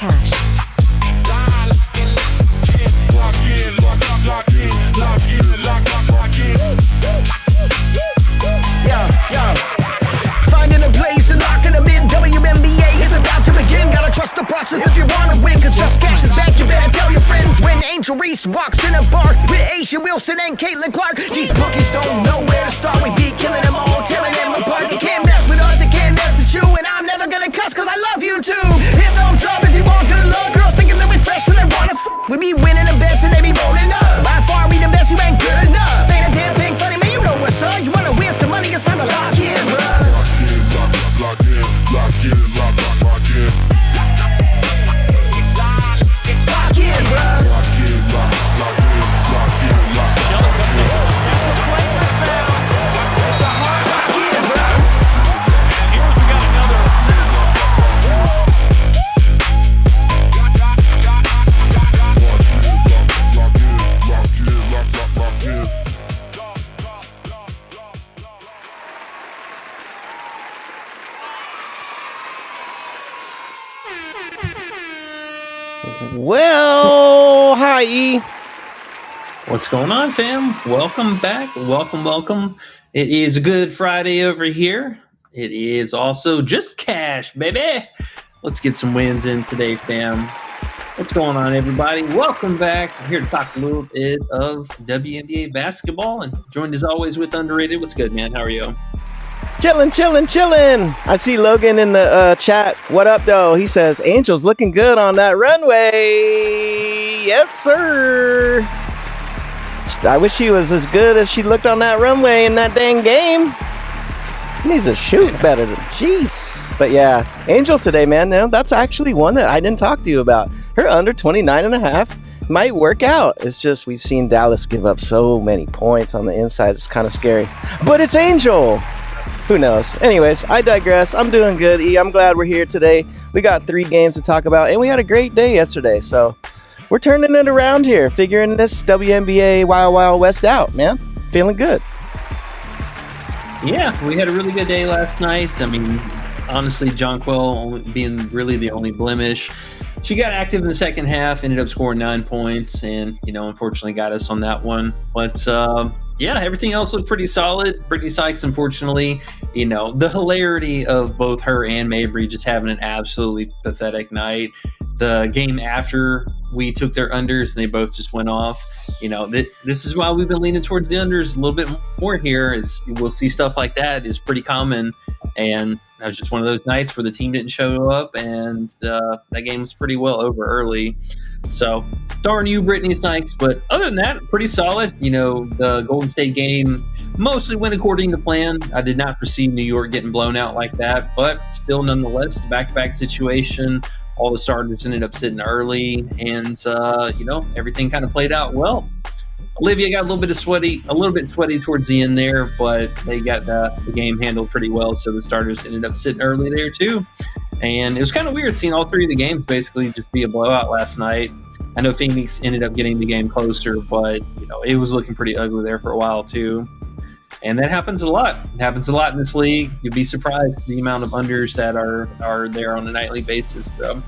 cash. Finding a place and locking them in. WNBA is about to begin. Gotta trust the process if you wanna win. Cause Just Cash is back, you better tell your friends. When Angel Reese walks in a bar with Asia Wilson and Caitlin Clark, these bookies don't know where to start. We be killing them all, tearing them apart. They can't mess with us, they can't mess with you. And I'm never gonna cuss cause I love you too. Hit thumbs up if you want good luck. Girls thinking that we fresh and they wanna We be winning the bets and they be rolling up. By far we the best, you ain't good enough. Ain't a damn thing funny, man, you know what's up. You wanna win some money, it's time to lock in, bruh. Lock in, lock in, lock in. Lock in, bruh. Lock in, lock in. Shelly comes in. That's a flagrant foul. It's a hard Lock in, bruh. And here we got another. Lock in. Well, hi, E. What's going on, fam? Welcome back. Welcome. It is a good Friday over here. It is also just cash, baby. Let's get some wins in today, fam. What's going on, everybody? Welcome back. I'm here to talk a little bit of WNBA basketball and joined as always with Underrated. What's good, man? How are you? Chillin'. I see Logan in the chat. What up, though? He says, Angel's looking good on that runway. Yes, sir. I wish she was as good as she looked on that runway in that dang game. He needs to shoot better. Jeez. But yeah, Angel today, man, that's actually one that I didn't talk to you about. Her under 29.5 might work out. It's just we've seen Dallas give up so many points on the inside. It's kind of scary. But it's Angel. Who knows? Anyways, I digress. I'm doing good, E. I'm glad we're here today. We got 3 games to talk about, and we had a great day yesterday. So we're turning it around here, figuring this WNBA Wild West out, man. Feeling good. Yeah, we had a really good day last night. I mean, honestly, Jonquil being really the only blemish. She got active in the second half, ended up scoring 9 points, and, unfortunately got us on that one. But, yeah, everything else looked pretty solid. Brittany Sykes, unfortunately, the hilarity of both her and Mabry just having an absolutely pathetic night. The game after we took their unders and they both just went off. This is why we've been leaning towards the unders a little bit more here. We'll see stuff like that is pretty common. And that was just one of those nights where the team didn't show up and that game was pretty well over early. So darn you, Brittany Sykes. But other than that, pretty solid. The Golden State game mostly went according to plan. I did not foresee New York getting blown out like that, but still nonetheless, the back-to-back situation. All the starters ended up sitting early, and everything kind of played out well. Olivia got a little bit sweaty towards the end there, but they got the game handled pretty well. So the starters ended up sitting early there too. And it was kind of weird seeing all 3 of the games basically just be a blowout last night. I know Phoenix ended up getting the game closer, but it was looking pretty ugly there for a while too. And that happens a lot. It happens a lot in this league. You'd be surprised the amount of unders that are there on a nightly basis. So.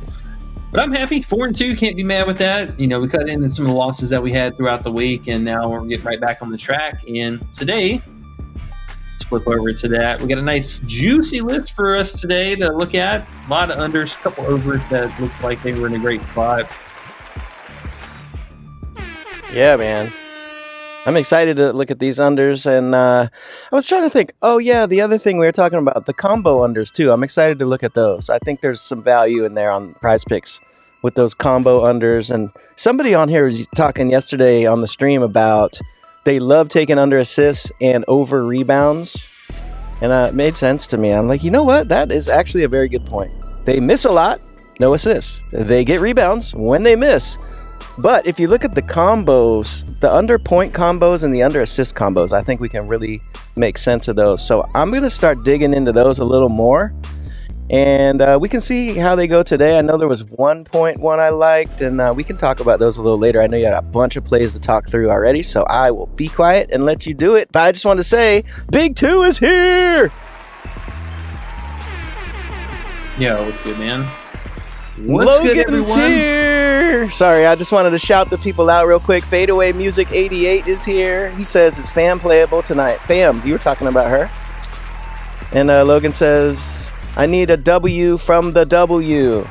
But I'm happy. 4-2, can't be mad with that. We cut in some of the losses that we had throughout the week, and now we're getting right back on the track. And today, let's flip over to that. We got a nice juicy list for us today to look at. A lot of unders, a couple overs that looked like they were in a great spot. Yeah, man. I'm excited to look at these unders, and I was trying to think, the other thing we were talking about, the combo unders too. I'm excited to look at those. I think there's some value in there on Prizepicks with those combo unders. And somebody on here was talking yesterday on the stream about they love taking under assists and over rebounds, and it made sense to me. I'm like, you know what? That is actually a very good point. They miss a lot, no assists. They get rebounds when they miss. But if you look at the combos, the under point combos and the under assist combos, I think we can really make sense of those. So I'm going to start digging into those a little more. And we can see how they go today. I know there was 1.1 I liked, and we can talk about those a little later. I know you got a bunch of plays to talk through already, so I will be quiet and let you do it. But I just want to say, Big 2 is here! Yeah, what's good, man? What's good, Logan's everyone? here. Sorry, I just wanted to shout the people out real quick. Fadeaway Music 88 is here. He says it's fam playable tonight. Fam, you were talking about her. And Logan says, I need a W from the W.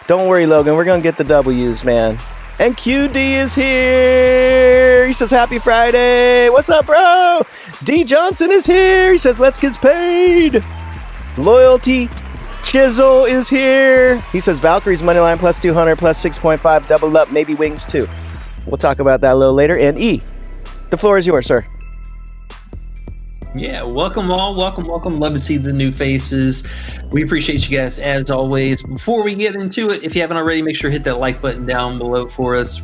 Don't worry, Logan. We're going to get the W's, man. And QD is here. He says, happy Friday. What's up, bro? D Johnson is here. He says, let's get paid. Loyalty Chisel is here. He says Valkyrie's moneyline plus 200 plus 6.5 double up, maybe wings too. We'll talk about that a little later. And E, the floor is yours, sir. Yeah, welcome all. Welcome. Love to see the new faces. We appreciate you guys as always. Before we get into it, if you haven't already, make sure to hit that like button down below for us.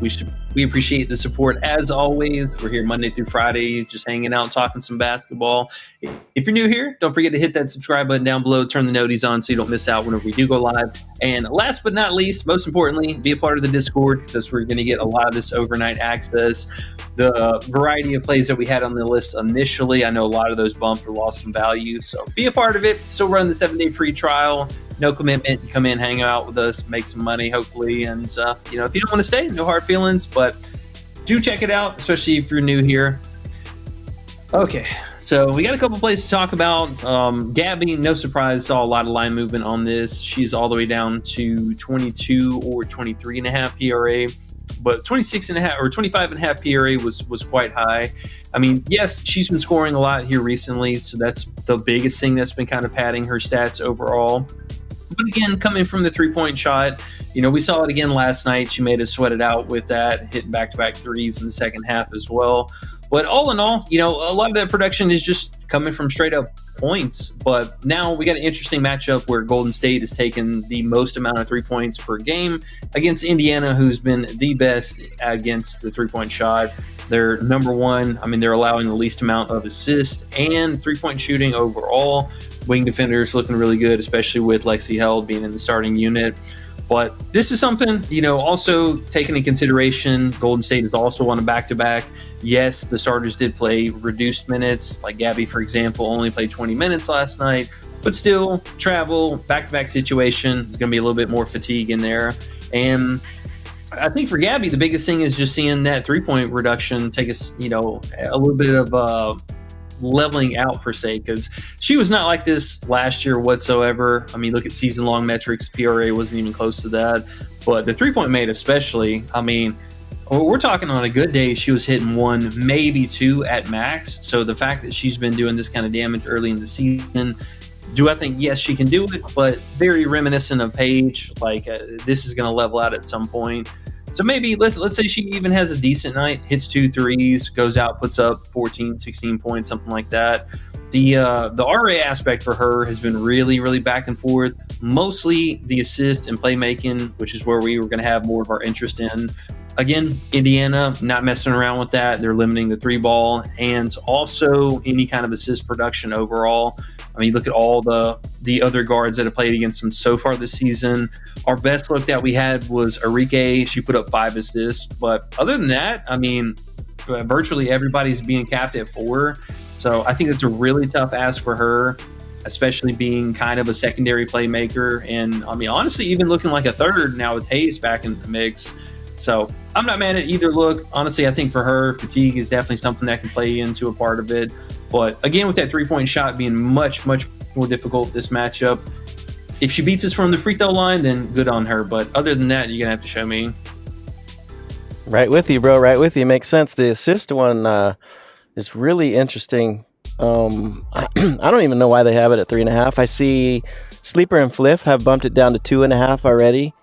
We appreciate the support as always. We're here Monday through Friday, just hanging out, talking some basketball. If you're new here, don't forget to hit that subscribe button down below, turn the noties on so you don't miss out whenever we do go live. And last but not least, most importantly, be a part of the Discord because we're going to get a lot of this overnight access. The variety of plays that we had on the list initially, I know a lot of those bumped or lost some value. So be a part of it. Still run the 7-day free trial. No commitment. Come in, hang out with us, make some money, hopefully. And, if you don't want to stay, no hard feelings. But do check it out, especially if you're new here. Okay, so we got a couple plays to talk about. Gabby, no surprise, saw a lot of line movement on this. She's all the way down to 22 or 23.5 PRA. But 26.5 or 25.5 PRA was quite high. I mean, yes, she's been scoring a lot here recently, so that's the biggest thing that's been kind of padding her stats overall. But again, coming from the three-point shot, we saw it again last night. She made us sweat it out with that, hitting back-to-back threes in the second half as well. But all in all, a lot of that production is just coming from straight-up points. But now we got an interesting matchup where Golden State has taken the most amount of 3 points per game against Indiana, who's been the best against the three-point shot. They're number one. I mean, they're allowing the least amount of assists and three-point shooting overall. Wing defenders looking really good, especially with Lexi Held being in the starting unit. But this is something, also taking into consideration, Golden State is also on a back-to-back. Yes, the starters did play reduced minutes, like Gabby, for example, only played 20 minutes last night. But still, travel, back-to-back situation, there's going to be a little bit more fatigue in there. And I think for Gabby, the biggest thing is just seeing that three-point reduction take us, a little bit of leveling out per se, because she was not like this last year whatsoever. I mean, look at season-long metrics. PRA wasn't even close to that. But the three-point made especially, I mean, we're talking on a good day, she was hitting one, maybe two at max. So the fact that she's been doing this kind of damage early in the season, do I think, yes, she can do it, but very reminiscent of Paige. Like, this is going to level out at some point. So maybe let's say she even has a decent night, hits 2 threes, goes out, puts up 14, 16 points, something like that. The RA aspect for her has been really, really back and forth. Mostly the assist and playmaking, which is where we were going to have more of our interest in. Again, Indiana, not messing around with that. They're limiting the 3-ball and also any kind of assist production overall. I mean, look at all the other guards that have played against them so far this season. Our best look that we had was Arike. She put up 5 assists. But other than that, I mean, virtually everybody's being capped at 4. So I think it's a really tough ask for her, especially being kind of a secondary playmaker. And, I mean, honestly, even looking like a third now with Hayes back in the mix. So I'm not mad at either look. Honestly, I think for her, fatigue is definitely something that can play into a part of it. But again, with that 3-point shot being much, much more difficult this matchup, if she beats us from the free throw line, then good on her. But other than that, you're going to have to show me. Right with you, bro. Right with you. Makes sense. The assist one is really interesting. I don't even know why they have it at 3.5. I see Sleeper and Fliff have bumped it down to 2.5 already.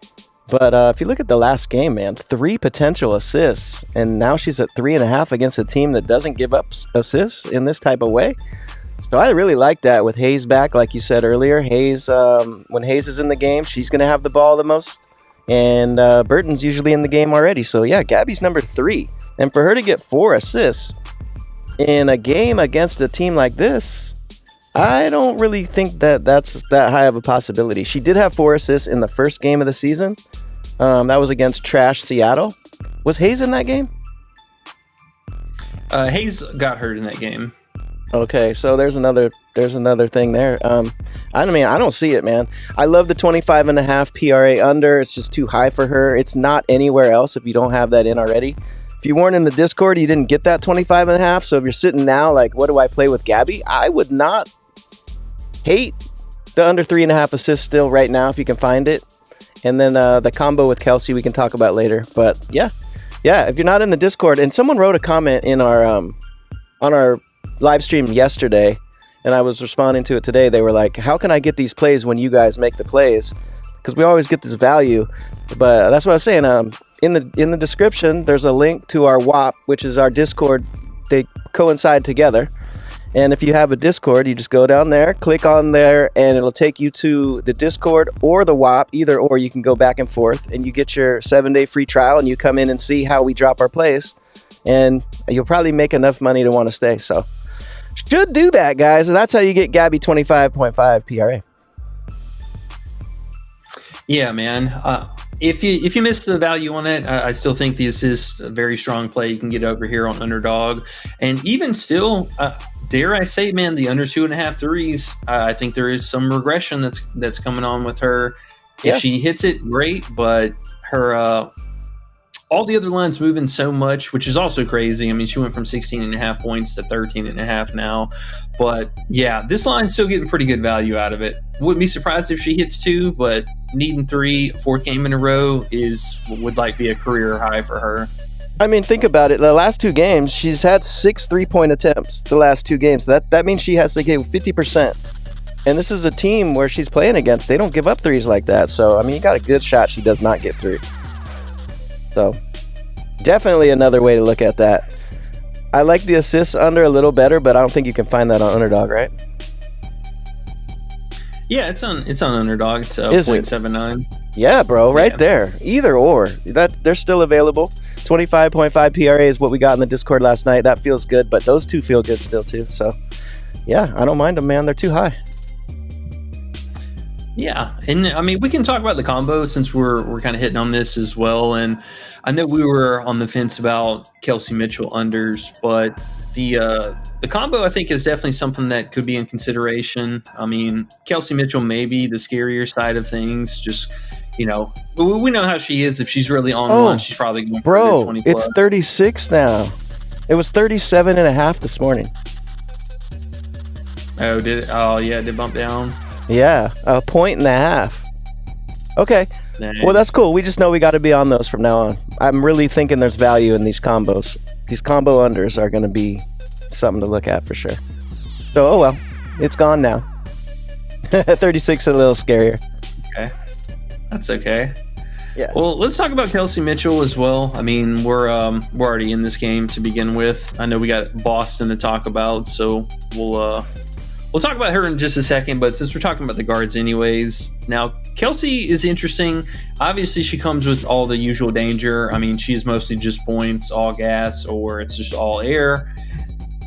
But if you look at the last game, man, 3 potential assists. And now she's at 3.5 against a team that doesn't give up assists in this type of way. So I really like that with Hayes back, like you said earlier. Hayes, when Hayes is in the game, she's going to have the ball the most. And Burton's usually in the game already. So, yeah, Gabby's number 3. And for her to get 4 assists in a game against a team like this, I don't really think that that's that high of a possibility. She did have 4 assists in the first game of the season. That was against trash Seattle. Was Hayes in that game? Hayes got hurt in that game. Okay, so there's another there's another thing there. I mean, I don't see it, man. I love the 25.5 PRA under. It's just too high for her. It's not anywhere else if you don't have that in already. If you weren't in the Discord, you didn't get that 25.5. So if you're sitting now, like, what do I play with Gabby? I would not hate the under 3.5 assists still right now if you can find it. And then the combo with Kelsey we can talk about later. But yeah, if you're not in the Discord, and someone wrote a comment in our on our live stream yesterday, and I was responding to it today. They were like, how can I get these plays when you guys make the plays? Because we always get this value. But that's what I was saying. In the description, there's a link to our WhOp, which is our Discord. They coincide together. And if you have a Discord, you just go down there, click on there, and it'll take you to the Discord or the WhOp, either or. You can go back and forth, and you get your 7-day free trial, and you come in and see how we drop our plays. And you'll probably make enough money to want to stay. So should do that, guys. That's how you get Gabby 25.5 PRA. Yeah, man. If you miss the value on it, I still think this is a very strong play. You can get over here on Underdog. And even still, dare I say, man, the under 2.5 threes, I think there is some regression that's coming on with her. If she hits it, great. But her all the other lines moving so much, which is also crazy. I mean, she went from 16.5 points to 13.5 now. But yeah, this line's still getting pretty good value out of it. Wouldn't be surprised if she hits 2, but needing 3, fourth game in a row would be a career high for her. I mean, think about it. The last 2 games, she's had 6 3-point attempts the last 2 games. That means she has to get 50%. And this is a team where she's playing against. They don't give up threes like that. So, I mean, you got a good shot she does not get through. So, definitely another way to look at that. I like the assists under a little better, but I don't think you can find that on Underdog, right? Yeah, it's on Underdog. It's 0.79. Yeah, bro, right there. Either or. They're still available. 25.5 PRA is what we got in the Discord last night. That feels good, but those two feel good still too. So, yeah, I don't mind them, man. They're too high. Yeah, and I mean, we can talk about the combo since we're kind of hitting on this as well. And I know we were on the fence about Kelsey Mitchell unders, but the combo I think is definitely something that could be in consideration. I mean, Kelsey Mitchell may be the scarier side of things. Just, we know how she is. If she's really on one, she's probably going for 20 plus. It's 36 now. It was 37.5 this morning. Oh, did it? Oh, yeah, it did bump down. Yeah, 1.5 points. Okay. Nice. Well, that's cool. We just know we got to be on those from now on. I'm really thinking there's value in these combos. These combo unders are going to be something to look at for sure. So, oh well. It's gone now. 36 is a little scarier. Okay. That's okay. Yeah. Well, let's talk about Kelsey Mitchell as well. I mean, we're already in this game to begin with. I know we got Boston to talk about, so we'll talk about her in just a second, but since we're talking about the guards anyways, now Kelsey is interesting. Obviously, she comes with all the usual danger. I mean, she's mostly just points, all gas, or it's just all air.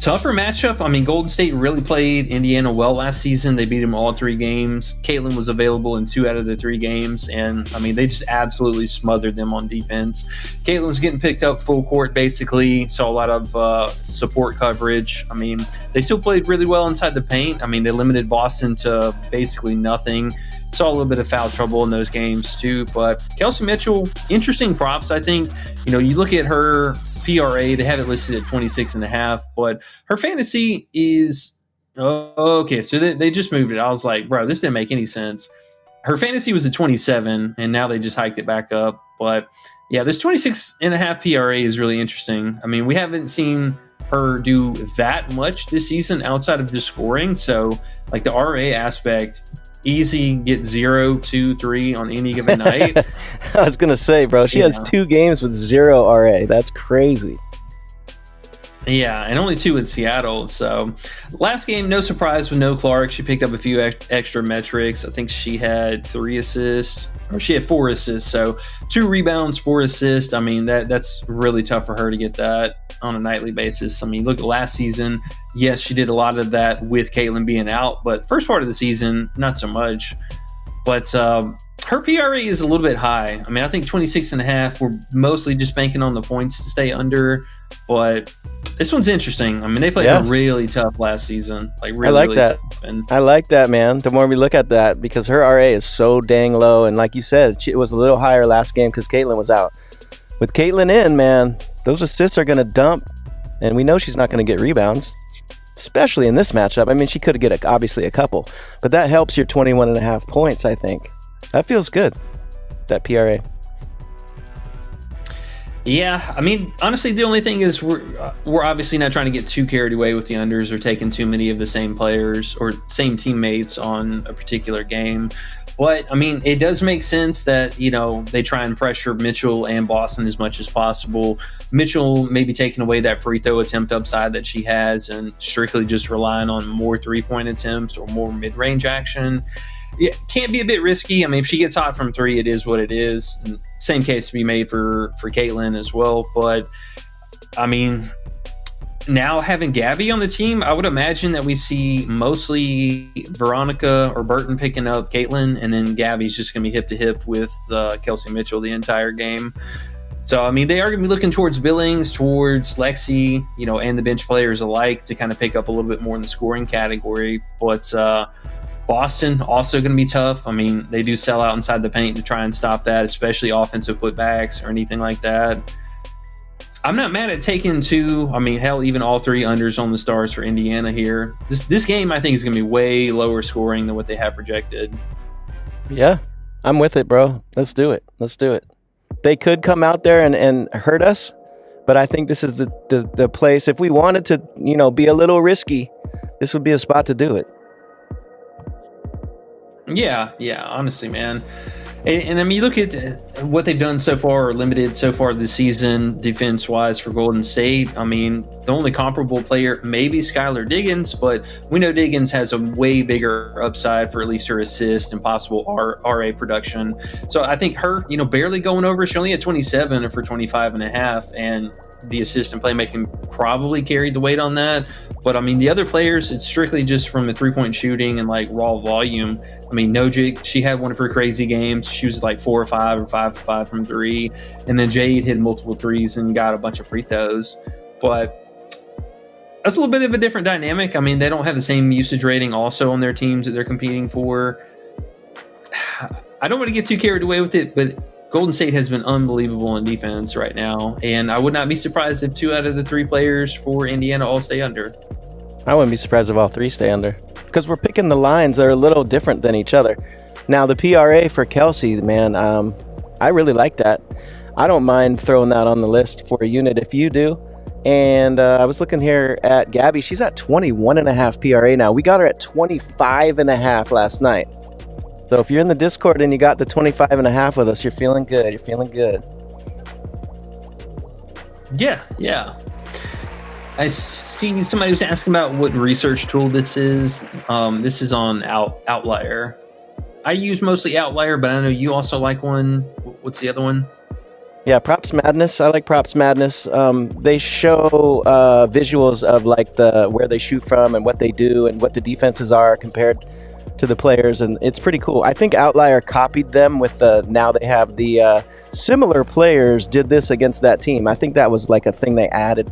Tougher matchup. I mean, Golden State really played Indiana well last season. They beat them all 3 games. Caitlin was available in 2 out of the 3 games, and I mean, they just absolutely smothered them on defense. Caitlin was getting picked up full court, basically. Saw a lot of support coverage. I mean, they still played really well inside the paint. I mean, they limited Boston to basically nothing. Saw a little bit of foul trouble in those games too. But Kelsey Mitchell, interesting props. I think, you look at her PRA, they have it listed at 26.5, but her fantasy is okay. So they just moved it. I was like, bro, this didn't make any sense. Her fantasy was at 27, and now they just hiked it back up. But yeah, this 26.5 PRA is really interesting. I mean, we haven't seen her do that much this season outside of just scoring. So like the RA aspect, easy, get 0, 2, 3 on any given night. I was gonna say, bro, she has 2 games with 0 RA. That's crazy. Yeah, and only 2 in Seattle. So last game, no surprise with no Clark. She picked up a few extra metrics. I think she had 3 assists, or she had 4 assists. So 2 rebounds, 4 assists. I mean, that's really tough for her to get that on a nightly basis. I mean, look at last season. Yes, she did a lot of that with Caitlin being out, but first part of the season, not so much. But her PRA is a little bit high. I mean, I think 26.5, we're mostly just banking on the points to stay under, but This one's interesting. I mean, they played her really tough last season. Like really, I like really that. tough. And I like that, man. The more we look at that, because her RA is so dang low, and like you said, it was a little higher last game because Caitlin was out. With Caitlin in, man, those assists are going to dump, and we know she's not going to get rebounds, especially in this matchup. I mean, she could get obviously a couple, but that helps your 21.5 points, I think. That feels good, that PRA. yeah, I mean, honestly, the only thing is we're obviously not trying to get too carried away with the unders or taking too many of the same players or same teammates on a particular game. But, I mean, it does make sense that, they try and pressure Mitchell and Boston as much as possible. Mitchell maybe taking away that free throw attempt upside that she has and strictly just relying on more three-point attempts or more mid-range action. It can't be a bit risky. I mean, if she gets hot from three, it is what it is. And same case to be made for Caitlin as well. But, I mean, now having Gabby on the team, I would imagine that we see mostly Veronica or Burton picking up Caitlin, and then Gabby's just going to be hip to hip with Kelsey Mitchell the entire game. So, I mean, they are going to be looking towards Billings, towards Lexi, and the bench players alike to kind of pick up a little bit more in the scoring category. But Boston also going to be tough. I mean, they do sell out inside the paint to try and stop that, especially offensive putbacks or anything like that. I'm not mad at taking two. I mean, hell, even all three unders on the Stars for Indiana here. This game, I think, is going to be way lower scoring than what they have projected. Yeah, I'm with it, bro. Let's do it. They could come out there and hurt us, but I think this is the place. If we wanted to, be a little risky, this would be a spot to do it. Yeah, honestly, man. And I mean, you look at what they've done so far, or limited so far this season, defense-wise for Golden State. I mean, the only comparable player may be Skylar Diggins, but we know Diggins has a way bigger upside for at least her assist and possible RA production. So I think her, barely going over. She only had 27 for 25.5, and the assist and playmaking probably carried the weight on that. But I mean, the other players, it's strictly just from the 3-point shooting and like raw volume. I mean, Nojic, she had one of her crazy games. She was like 4 or 5 or 5 for 5 from three. And then Jade hit multiple threes and got a bunch of free throws. But that's a little bit of a different dynamic. I mean, they don't have the same usage rating also on their teams that they're competing for. I don't want to get too carried away with it, but Golden State has been unbelievable in defense right now, and I would not be surprised if 2 out of the 3 players for Indiana all stay under. I wouldn't be surprised if all 3 stay under, because we're picking the lines that are a little different than each other. Now, the PRA for Kelsey, man, I really like that. I don't mind throwing that on the list for a unit if you do. And I was looking here at Gabby. She's at 21.5 PRA now. We got her at 25.5 last night. So if you're in the Discord and you got the 25.5 with us, you're feeling good. Yeah. I see somebody was asking about what research tool this is. This is on Outlier. I use mostly Outlier, but I know you also like one. What's the other one? Yeah, Props Madness. I like Props Madness. They show visuals of like where they shoot from and what they do and what the defenses are compared to the players, and it's pretty cool. I think Outlier copied them with now they have the similar players did this against that team. I think that was like a thing they added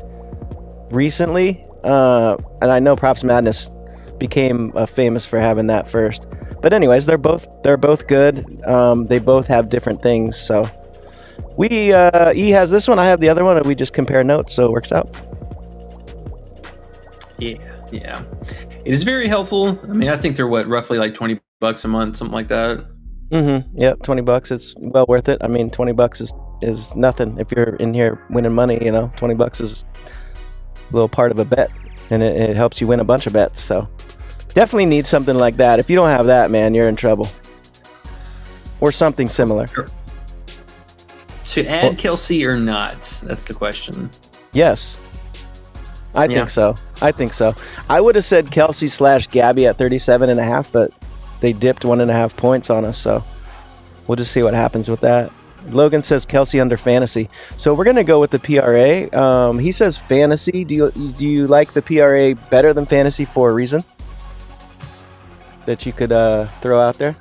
recently, and I know Props Madness became famous for having that first. But anyways, they're both good. They both have different things. So E has this one, I have the other one, and we just compare notes, so it works out. Yeah. It is very helpful. I mean, I think they're roughly like $20 a month, something like that. Yeah, $20. It's well worth it. I mean, $20 is nothing if you're in here winning money. $20 is a little part of a bet, and it helps you win a bunch of bets. So definitely need something like that. If you don't have that, man, you're in trouble. Or something similar. To add Kelsey or not? That's the question. Yes. I think so. I would have said Kelsey / Gabby at 37.5, but they dipped 1.5 points on us, so we'll just see what happens with that. Logan says Kelsey under fantasy. So we're going to go with the PRA. He says fantasy. Do you like the PRA better than fantasy for a reason that you could throw out there?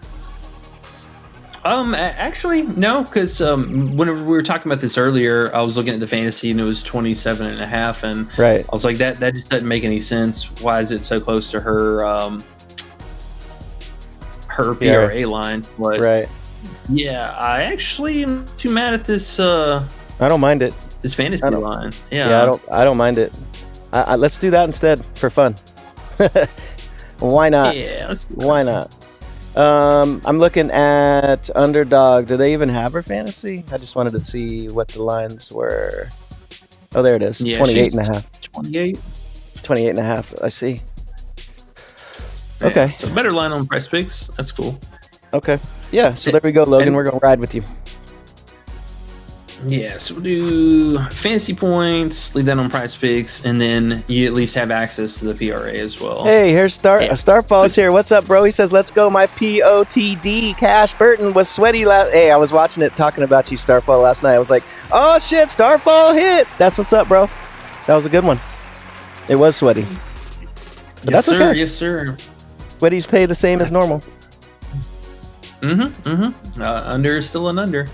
Actually, no, because whenever we were talking about this earlier, I was looking at the fantasy and it was 27.5, and Right. I was like, that just doesn't make any sense. Why is it so close to her PRA line? But Right. yeah, I actually am too mad at this I don't mind it. this fantasy line. Yeah, I don't mind it. Let's do that instead for fun. Why not? Yeah, Why not? I'm looking at Underdog. Do they even have her fantasy? I just wanted to see what the lines were. Oh, there it is. Yeah, 28.5. 28. 28.5. I see. Yeah, Okay. so better line on Prizepicks. That's cool. Okay. Yeah. So there we go, Logan. And- We're gonna ride with you. Yeah, so we'll do fantasy points, leave that on Prizepicks, and then you at least have access to the PRA as well. Hey, here's Starfall's here. What's up, bro? He says, "Let's go." My POTD Cash Burton was sweaty last. Hey, I was watching it, talking about you, Starfall, last night. I was like, "Oh shit, Starfall hit!" That's what's up, bro. That was a good one. It was sweaty. But Yes, that's sir. okay. Yes, sir. Sweaties pay the same as normal. Under is still an under.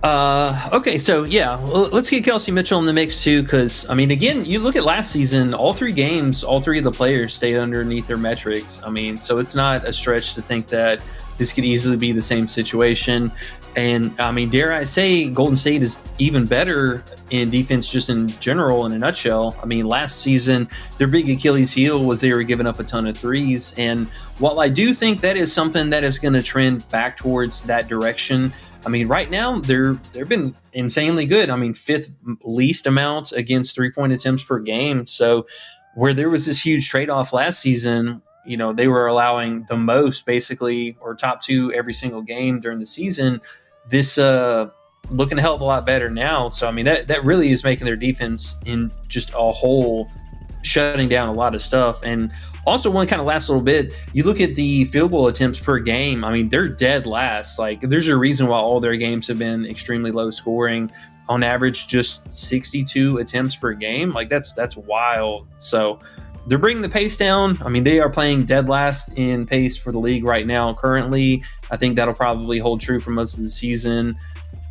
Okay, so yeah, let's get Kelsey Mitchell in the mix too, because I mean, again, you look at last season, all three games, all three of the players stayed underneath their metrics. I mean, so it's not a stretch to think that this could easily be the same situation. And I mean, dare I say, Golden State is even better in defense just in general, in a nutshell. I mean, last season, their big Achilles heel was they were giving up a ton of threes. And while I do think that is something that is going to trend back towards that direction, I mean, right now, they've been insanely good. I mean, fifth least amount against three-point attempts per game. So where there was this huge trade-off last season, you know, they were allowing the most basically, or top two every single game during the season. This looking a hell of a lot better now. So, I mean, that really is making their defense in just a whole shutting down a lot of stuff. And also, one kind of last little bit, you look at the field goal attempts per game. I mean, they're dead last. Like, there's a reason why all their games have been extremely low scoring. On average, just 62 attempts per game. Like, that's wild. So they're bringing the pace down. I mean, they are playing dead last in pace for the league right now. Currently, I think that'll probably hold true for most of the season.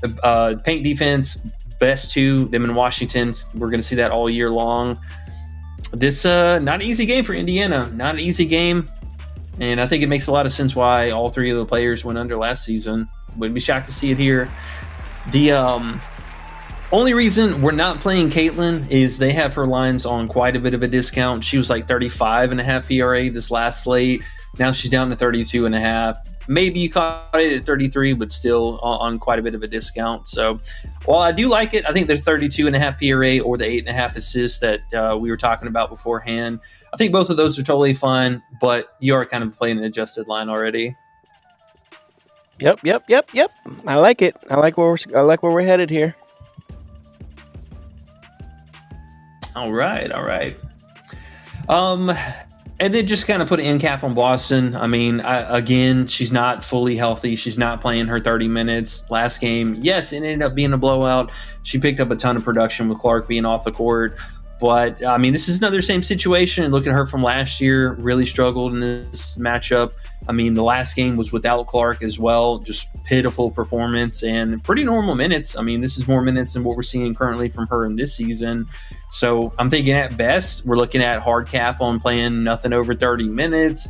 Paint defense, best two. Them in Washington. We're going to see that all year long. This not an easy game for Indiana. Not an easy game. And I think it makes a lot of sense why all three of the players went under last season. Wouldn't be shocked to see it here. The only reason we're not playing Caitlin is they have her lines on quite a bit of a discount. She was like 35.5 PRA this last slate. Now she's down to 32.5. Maybe you caught it at 33, but still on quite a bit of a discount. So while I do like it, I think the 32.5 PRA or the 8.5 assists that we were talking about beforehand, I think both of those are totally fine, but you are kind of playing an adjusted line already. Yep. I like it. I like where we're headed here. All right. And then just kind of put an end cap on Boston. I mean, again, she's not fully healthy. She's not playing her 30 minutes. Last game, yes, it ended up being a blowout. She picked up a ton of production with Clark being off the court. But, I mean, this is another same situation. Look at her from last year. Really struggled in this matchup. I mean, the last game was without Clark as well. Just pitiful performance and pretty normal minutes. I mean, this is more minutes than what we're seeing currently from her in this season. So I'm thinking at best, we're looking at hard cap on playing nothing over 30 minutes.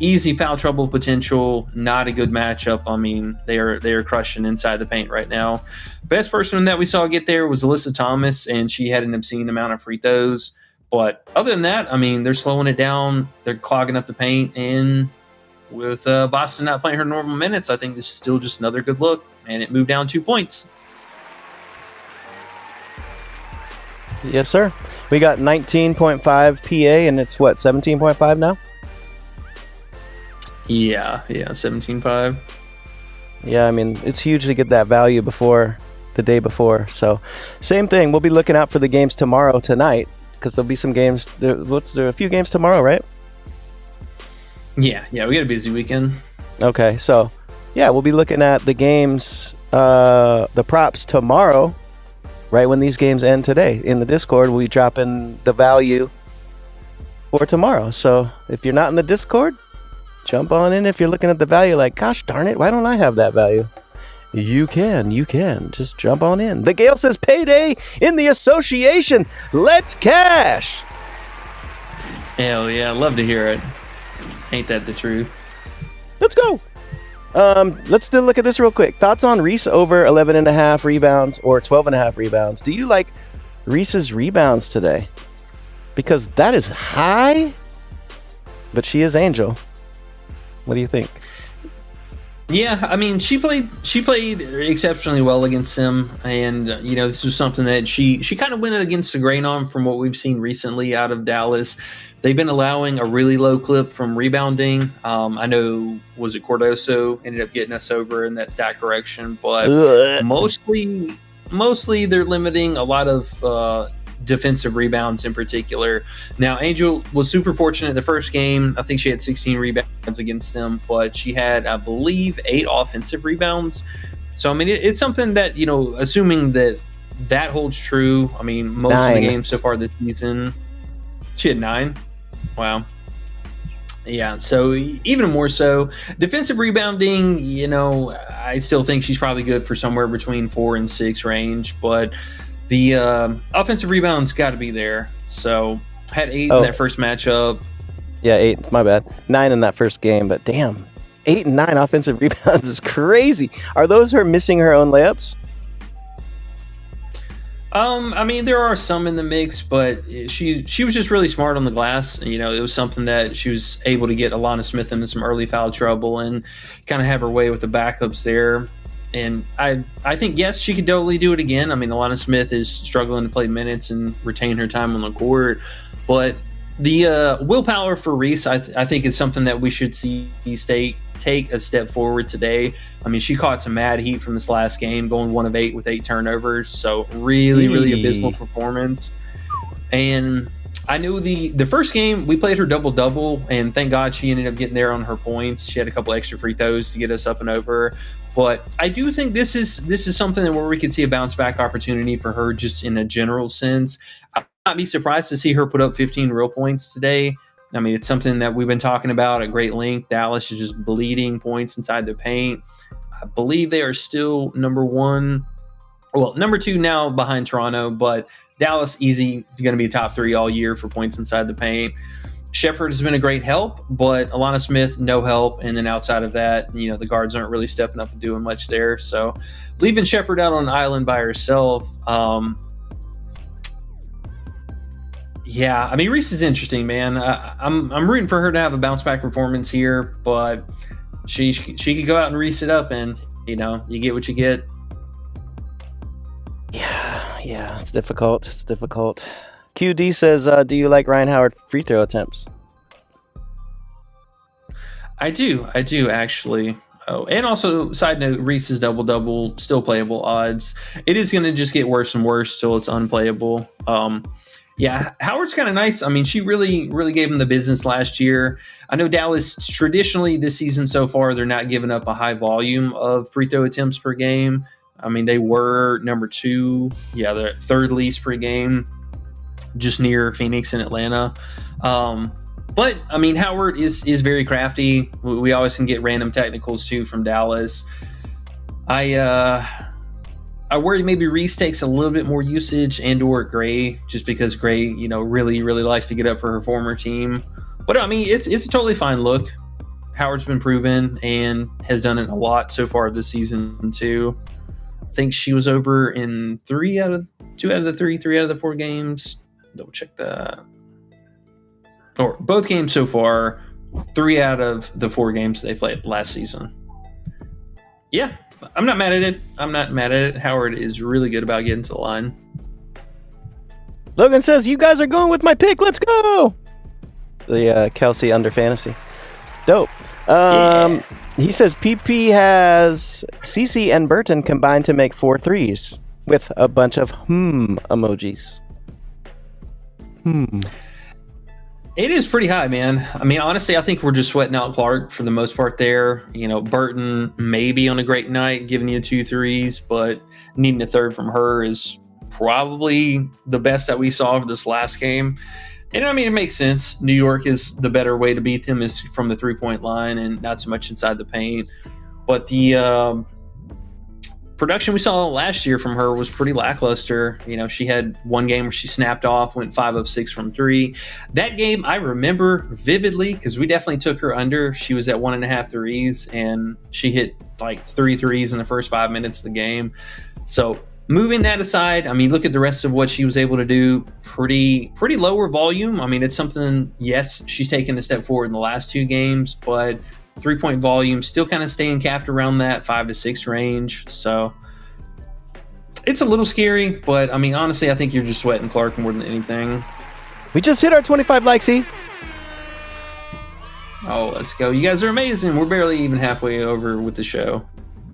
Easy foul trouble potential. Not a good matchup. I mean, they are crushing inside the paint right now. Best person that we saw get there was Alyssa Thomas, and she had an obscene amount of free throws. But other than that, I mean, they're slowing it down. They're clogging up the paint. And with Boston not playing her normal minutes, I think this is still just another good look. And it moved down 2 points. Yes, sir. We got 19.5 PA, and it's what, 17.5 now? Yeah, 17.5. Yeah, I mean, it's huge to get that value before the day before. So, same thing. We'll be looking out for the games tonight, because there'll be some games. There are a few games tomorrow, right? Yeah, we got a busy weekend. Okay, so yeah, we'll be looking at the games, the props tomorrow, right when these games end today. In the Discord, we'll be dropping the value for tomorrow. So if you're not in the Discord, Jump on in if you're looking at the value like, gosh darn it, why don't I have that value? You can. Just jump on in. The Gale says payday in the association. Let's cash. Hell yeah, love to hear it. Ain't that the truth? Let's go. Let's still look at this real quick. Thoughts on Reese over 11.5 rebounds or 12.5 rebounds? Do you like Reese's rebounds today? Because that is high, but she is Angel. What do you think? Yeah, I mean, she played exceptionally well against him, and this was something that she kind of went against the grain on from what we've seen recently out of Dallas. They've been allowing a really low clip from rebounding. I know, was it Cordoso ended up getting us over in that stat correction, but mostly they're limiting a lot of defensive rebounds in particular. Now, Angel was super fortunate the first game. I think she had 16 rebounds against them, but she had, I believe, 8 offensive rebounds. So, I mean, it's something that, assuming that holds true, I mean, most 9. of the games so far this season, she had 9. Wow. Yeah, so even more so. Defensive rebounding, I still think she's probably good for somewhere between 4 and 6 range, but the offensive rebounds got to be there. So had 8 in that first matchup. Yeah, 8. My bad. 9 in that first game, but damn, 8 and 9 offensive rebounds is crazy. Are those her missing her own layups? I mean, there are some in the mix, but she was just really smart on the glass. It was something that she was able to get Alana Smith into some early foul trouble and kind of have her way with the backups there. And I think, yes, she could totally do it again. I mean, Alana Smith is struggling to play minutes and retain her time on the court. But the willpower for Reese, I think, is something that we should see take a step forward today. I mean, she caught some mad heat from this last game, going 1 of 8 with 8 turnovers. So really abysmal performance. And I knew the first game we played her double-double, and thank God she ended up getting there on her points. She had a couple extra free throws to get us up and over. But I do think this is something where we could see a bounce-back opportunity for her just in a general sense. I would not be surprised to see her put up 15 real points today. I mean, it's something that we've been talking about at great length. Dallas is just bleeding points inside the paint. I believe they are still number 2 now behind Toronto, but Dallas easy going to be top 3 all year for points inside the paint. Shepherd has been a great help, but Alana Smith, no help. And then outside of that, the guards aren't really stepping up and doing much there. So leaving Shepherd out on an island by herself. Yeah, I mean, Reese is interesting, man. I'm rooting for her to have a bounce back performance here, but she could go out and Reese it up, and you get what you get. Yeah, it's difficult. QD says, do you like Ryan Howard free throw attempts? I do actually. Oh, and also, side note, Reese's double-double, still playable odds. It is going to just get worse and worse till it's unplayable. Yeah, Howard's kind of nice. I mean, she really gave him the business last year. I know Dallas, traditionally this season so far, they're not giving up a high volume of free throw attempts per game. I mean, they were number 2. Yeah, they're 3rd least per game, just near Phoenix and Atlanta. But, I mean, Howard is very crafty. We always can get random technicals, too, from Dallas. I worry maybe Reese takes a little bit more usage and or Gray, just because Gray, really likes to get up for her former team. But, I mean, it's a totally fine look. Howard's been proven and has done it a lot so far this season, too. I think she was over in 3 out of the 4 games. Double check that. Or both games so far, 3 out of the 4 games they played last season. Yeah, I'm not mad at it. Howard is really good about getting to the line. Logan says, you guys are going with my pick. Let's go. The Kelsey under fantasy. Dope. Yeah. He says PP has CeCe and Burton combined to make 4 threes with a bunch of emojis. It is pretty high, man. I mean, honestly, I think we're just sweating out Clark for the most part there. Burton maybe on a great night giving you 2 threes, but needing a third from her is probably the best that we saw for this last game. And I mean, it makes sense. New York is the better way to beat them is from the 3-point line and not so much inside the paint. But the production we saw last year from her was pretty lackluster. You know, she had one game where she snapped off, went 5 of 6 from 3. That game I remember vividly because we definitely took her under. She was at 1.5 threes, and she hit like 3 threes in the first 5 minutes of the game. So moving that aside, I mean, look at the rest of what she was able to do. Pretty lower volume. I mean, it's something, yes, she's taken a step forward in the last 2 games, but 3-point volume still kind of staying capped around that 5 to 6 range. So it's a little scary, but I mean, honestly, I think you're just sweating Clark more than anything. We just hit our 25 likes, Oh, let's go. You guys are amazing. We're barely even halfway over with the show.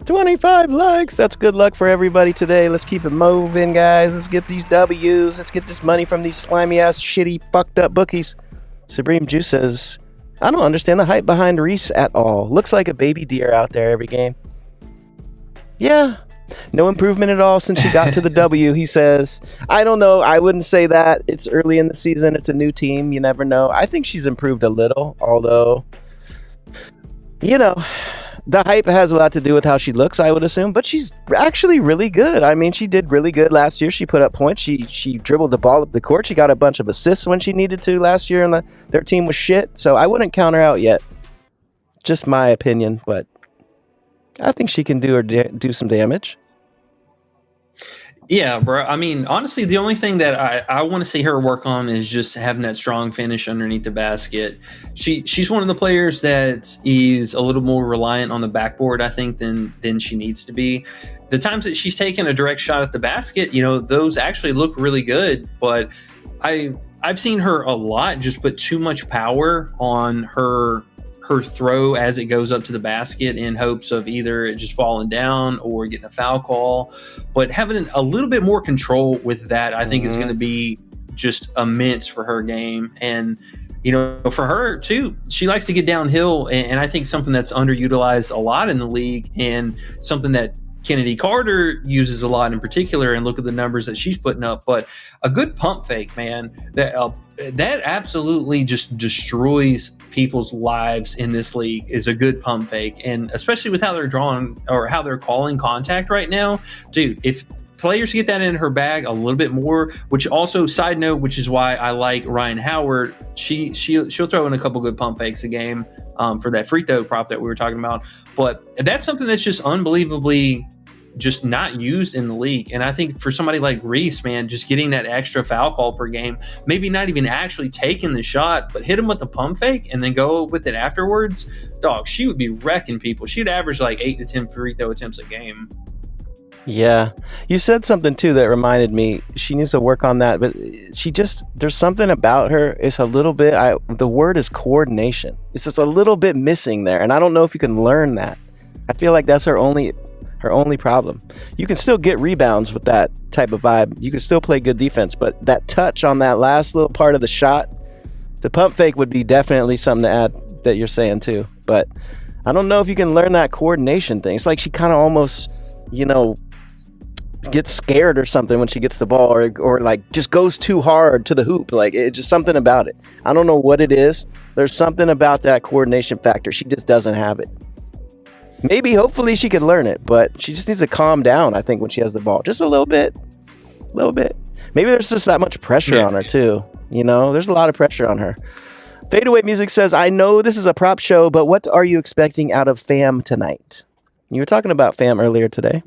25 likes. That's good luck for everybody today. Let's keep it moving, guys. Let's get these W's. Let's get this money from these slimy-ass, shitty, fucked-up bookies. Supreme Juice says, I don't understand the hype behind Reese at all. Looks like a baby deer out there every game. Yeah. No improvement at all since she got to the W, he says. I don't know. I wouldn't say that. It's early in the season. It's a new team. You never know. I think she's improved a little, although, you know, the hype has a lot to do with how she looks, I would assume, but she's actually really good. I mean, she did really good last year. She put up points. She dribbled the ball up the court. She got a bunch of assists when she needed to last year, and their team was shit, so I wouldn't count her out yet. Just my opinion, but I think she can do some damage. Yeah, bro. I mean, honestly, the only thing that I want to see her work on is just having that strong finish underneath the basket. She's one of the players that is a little more reliant on the backboard, I think, than she needs to be. The times that she's taken a direct shot at the basket, you know, those actually look really good. But I've seen her a lot just put too much power on her throw as it goes up to the basket in hopes of either it just falling down or getting a foul call. But having a little bit more control with that, I think is going to be just immense for her game. And, you know, for her too, she likes to get downhill. And I think something that's underutilized a lot in the league and something that Kennedy Carter uses a lot in particular, and look at the numbers that she's putting up. But a good pump fake, man, that absolutely just destroys people's lives in this league is a good pump fake. And especially with how they're drawing or how they're calling contact right now, dude, if players get that in her bag a little bit more, which also, side note, which is why I like Ryan Howard, she'll throw in a couple good pump fakes a game for that free throw prop that we were talking about. But that's something that's just unbelievably just not used in the league. And I think for somebody like Reese, man, just getting that extra foul call per game, maybe not even actually taking the shot, but hit him with the pump fake and then go with it afterwards, dog, she would be wrecking people. She'd average like 8 to 10 free throw attempts a game. Yeah. You said something too that reminded me. She needs to work on that, but there's something about her. It's a little bit, the word is coordination. It's just a little bit missing there. And I don't know if you can learn that. I feel like that's her only problem. You can still get rebounds with that type of vibe. You can still play good defense, but that touch on that last little part of the shot, the pump fake would be definitely something to add that you're saying too. But I don't know if you can learn that coordination thing. It's like she kind of almost, you know, gets scared or something when she gets the ball, or like just goes too hard to the hoop. Like it's just something about it. I don't know what it is. There's something about that coordination factor. She just doesn't have it. Maybe, hopefully she could learn it, but she just needs to calm down, I think, when she has the ball. Just a little bit. Maybe there's just that much pressure on her, too. You know, there's a lot of pressure on her. Fadeaway Music says, I know this is a prop show, but what are you expecting out of Fam tonight? You were talking about Fam earlier today.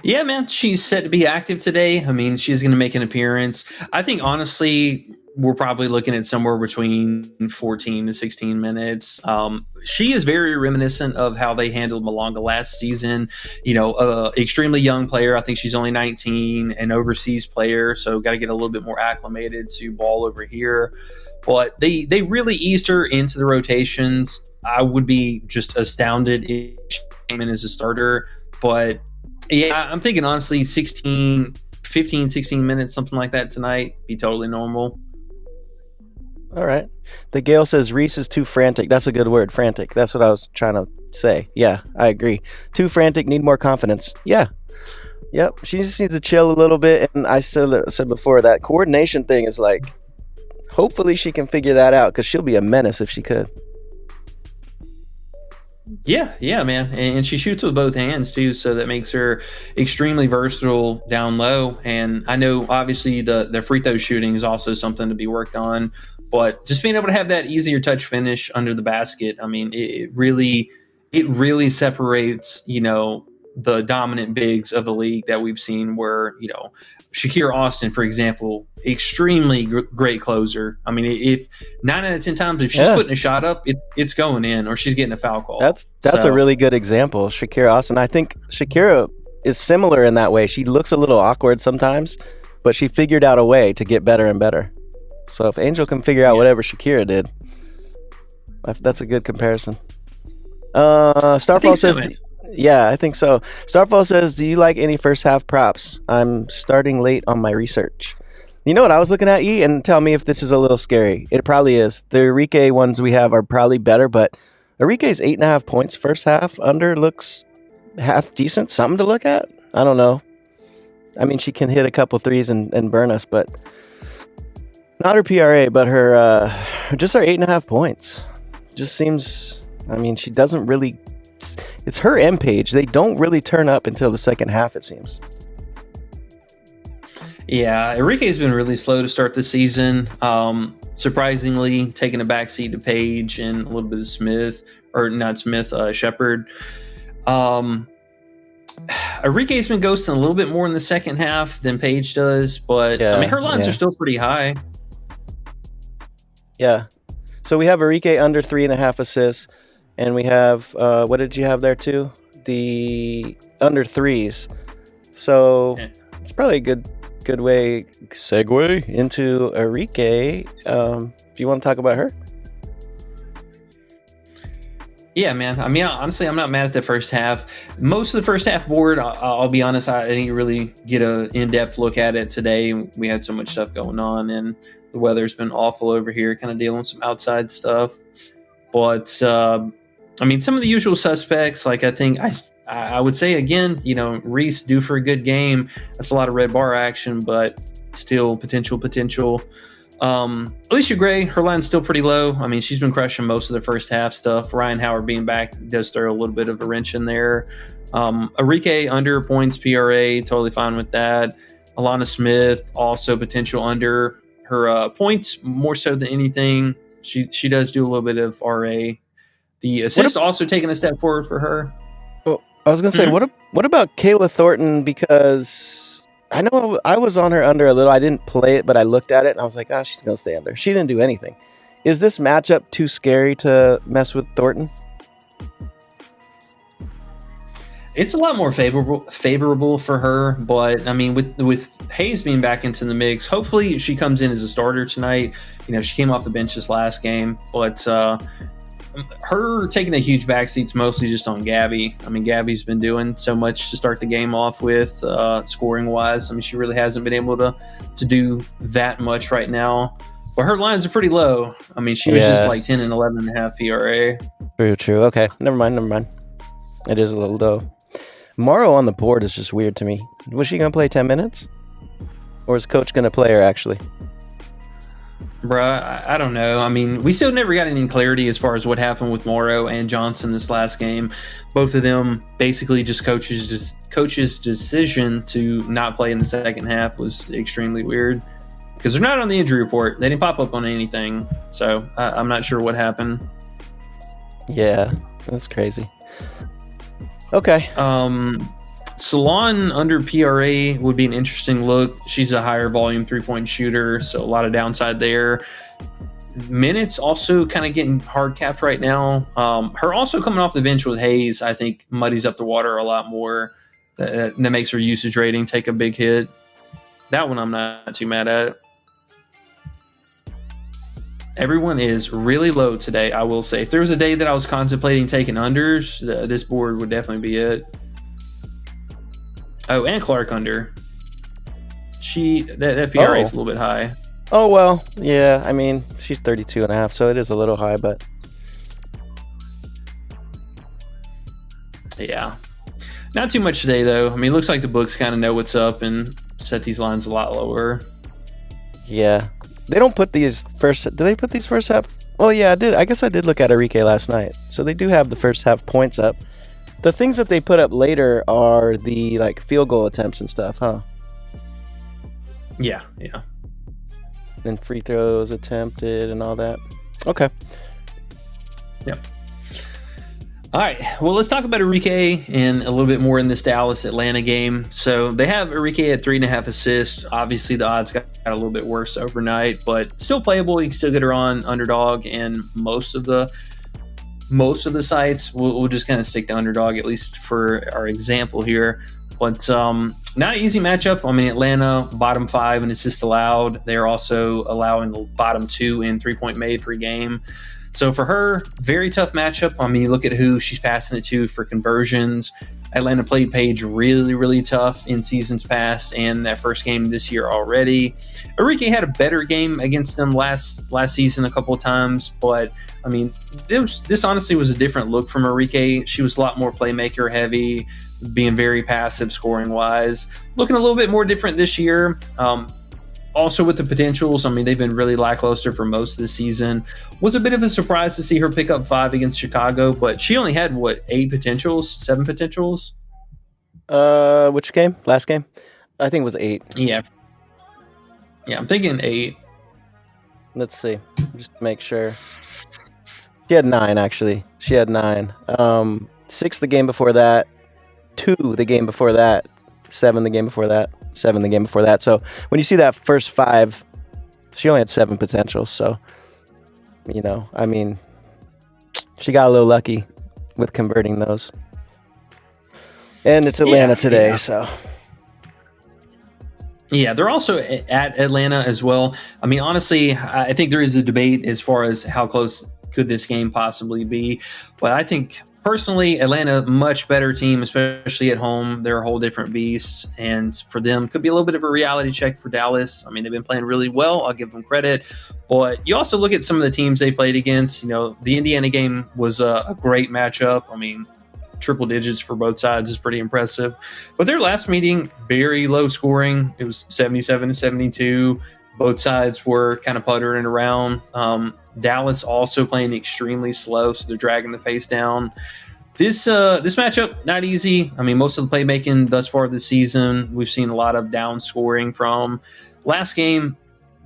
Yeah, man, she's set to be active today. I mean, she's going to make an appearance. I think, honestly, we're probably looking at somewhere between 14 to 16 minutes. She is very reminiscent of how they handled Malonga last season. You know, extremely young player. I think she's only 19, an overseas player. So got to get a little bit more acclimated to ball over here. But they really eased her into the rotations. I would be just astounded if she came in as a starter. But yeah, I'm thinking honestly 15, 16 minutes, something like that tonight. Be totally normal. All right. The Gale says Reese is too frantic. That's a good word, frantic. That's what I was trying to say. Yeah, I agree. Too frantic, need more confidence. Yeah. Yep. She just needs to chill a little bit. And I said before, that coordination thing is like hopefully she can figure that out because she'll be a menace if she could. Yeah, man. And she shoots with both hands too, so that makes her extremely versatile down low. And I know obviously the free throw shooting is also something to be worked on, but just being able to have that easier touch finish under the basket, I mean, it really separates, the dominant bigs of the league that we've seen where, Shakira Austin, for example, extremely great closer. I mean, if 9 out of 10 times, if she's putting a shot up, it's going in or she's getting a foul call. That's a really good example. Shakira Austin. I think Shakira is similar in that way. She looks a little awkward sometimes, but she figured out a way to get better and better. So if Angel can figure out whatever Shakira did, that's a good comparison. Starfall says... Yeah, I think so. Starfall says, do you like any first half props? I'm starting late on my research. You know what I was looking at, E? And tell me if this is a little scary. It probably is. The Enrique ones we have are probably better, but Enrique's 8.5 points first half under looks half decent. Something to look at? I don't know. I mean, she can hit a couple threes and burn us, but not her PRA, but her 8.5 points. Just seems, I mean, she doesn't really... It's her M page. They don't really turn up until the second half, it seems. Yeah, Enrique's been really slow to start the season. Surprisingly, taking a backseat to Page and a little bit of Shepard. Enrique's been ghosting a little bit more in the second half than Page does, but I mean, her lines are still pretty high. Yeah. So we have Enrique under 3.5 assists. And we have, what did you have there too? The under threes. So it's probably a good way segue into Enrique. If you want to talk about her. Yeah, man. I mean, honestly, I'm not mad at the first half. Most of the first half board, I'll be honest, I didn't really get an in-depth look at it today. We had so much stuff going on, and the weather's been awful over here, kind of dealing with some outside stuff. But I mean, some of the usual suspects, like I would say, again, Reese due for a good game. That's a lot of red bar action, but still potential. Alicia Gray, her line's still pretty low. I mean, she's been crushing most of the first half stuff. Ryan Howard being back does throw a little bit of a wrench in there. Enrique under points PRA, totally fine with that. Alana Smith, also potential under her points, more so than anything. She does do a little bit of RA. The assist also taking a step forward for her. Oh, I was going to say, what about Kayla Thornton? Because I know I was on her under a little. I didn't play it, but I looked at it, and I was like, she's going to stay under. She didn't do anything. Is this matchup too scary to mess with Thornton? It's a lot more favorable for her, but I mean, with Hayes being back into the mix, hopefully she comes in as a starter tonight. She came off the bench this last game, but her taking a huge backseat's mostly just on Gabby. I mean, Gabby's been doing so much to start the game off with, scoring wise. I mean, she really hasn't been able to do that much right now. But her lines are pretty low. I mean, she was just like 10 and 11.5 PRA. True. Okay, never mind. It is a little low. Morrow on the board is just weird to me. Was she going to play 10 minutes? Or is Coach going to play her, actually? Bruh, I don't know. I mean, we still never got any clarity as far as what happened with Morrow and Johnson this last game. Both of them basically just coach's decision to not play in the second half was extremely weird because they're not on the injury report. They didn't pop up on anything. So I'm not sure what happened. Yeah, that's crazy. Okay. Salon under PRA would be an interesting look. She's a higher volume 3-point shooter, so a lot of downside there. Minutes also kind of getting hard capped right now. Her also coming off the bench with Hayes, I think, muddies up the water a lot more. That makes her usage rating take a big hit. That one I'm not too mad at. Everyone is really low today, I will say. If there was a day that I was contemplating taking unders, this board would definitely be it. Oh, and Clark under. That PRA is a little bit high. Oh, well, yeah. I mean, she's 32.5, so it is a little high, but... Yeah. Not too much today, though. I mean, it looks like the books kind of know what's up and set these lines a lot lower. Yeah. They don't put these first. Do they put these first half? Oh yeah, I did. I guess I did look at Enrique last night. So they do have the first half points up. The things that they put up later are the like field goal attempts and stuff, huh? Yeah. And free throws attempted and all that. Okay. Yep. All right. Well, let's talk about Enrique and a little bit more in this Dallas-Atlanta game. So they have Enrique at 3.5 assists. Obviously, the odds got a little bit worse overnight, but still playable. You can still get her on Underdog, and most of the sites. We'll just kind of stick to Underdog, at least for our example here. But not an easy matchup. I mean, Atlanta, bottom 5 in assists allowed. They're also allowing the bottom 2 in three-point made per game. So for her, very tough matchup. I mean, you look at who she's passing it to for conversions. Atlanta played Paige really, really tough in seasons past and that first game this year already. Enrique had a better game against them last season a couple of times, but I mean, this honestly was a different look from Enrique. She was a lot more playmaker heavy, being very passive scoring wise. Looking a little bit more different this year. Also with the potentials, I mean, they've been really lackluster for most of the season. Was a bit of a surprise to see her pick up 5 against Chicago, but she only had, 7 potentials? Which game? Last game? I think it was 8. Yeah, I'm thinking 8. Let's see. Just to make sure. She had 9, actually. She had 9. 6 the game before that. 2 the game before that. 7 the game before that. 7 the game before that. So when you see that first 5, she only had 7 potentials. So, I mean, she got a little lucky with converting those. And it's Atlanta today, so. Yeah, they're also at Atlanta as well. I mean, honestly, I think there is a debate as far as how close could this game possibly be. But I think personally, Atlanta, much better team, especially at home. They're a whole different beast. And for them, could be a little bit of a reality check for Dallas. I mean, they've been playing really well. I'll give them credit. But you also look at some of the teams they played against. The Indiana game was a great matchup. I mean, triple digits for both sides is pretty impressive. But their last meeting, very low scoring. It was 77-72. Both sides were kind of puttering around. Dallas also playing extremely slow, so they're dragging the pace down. This matchup, not easy. I mean, most of the playmaking thus far this season, we've seen a lot of down scoring from. Last game,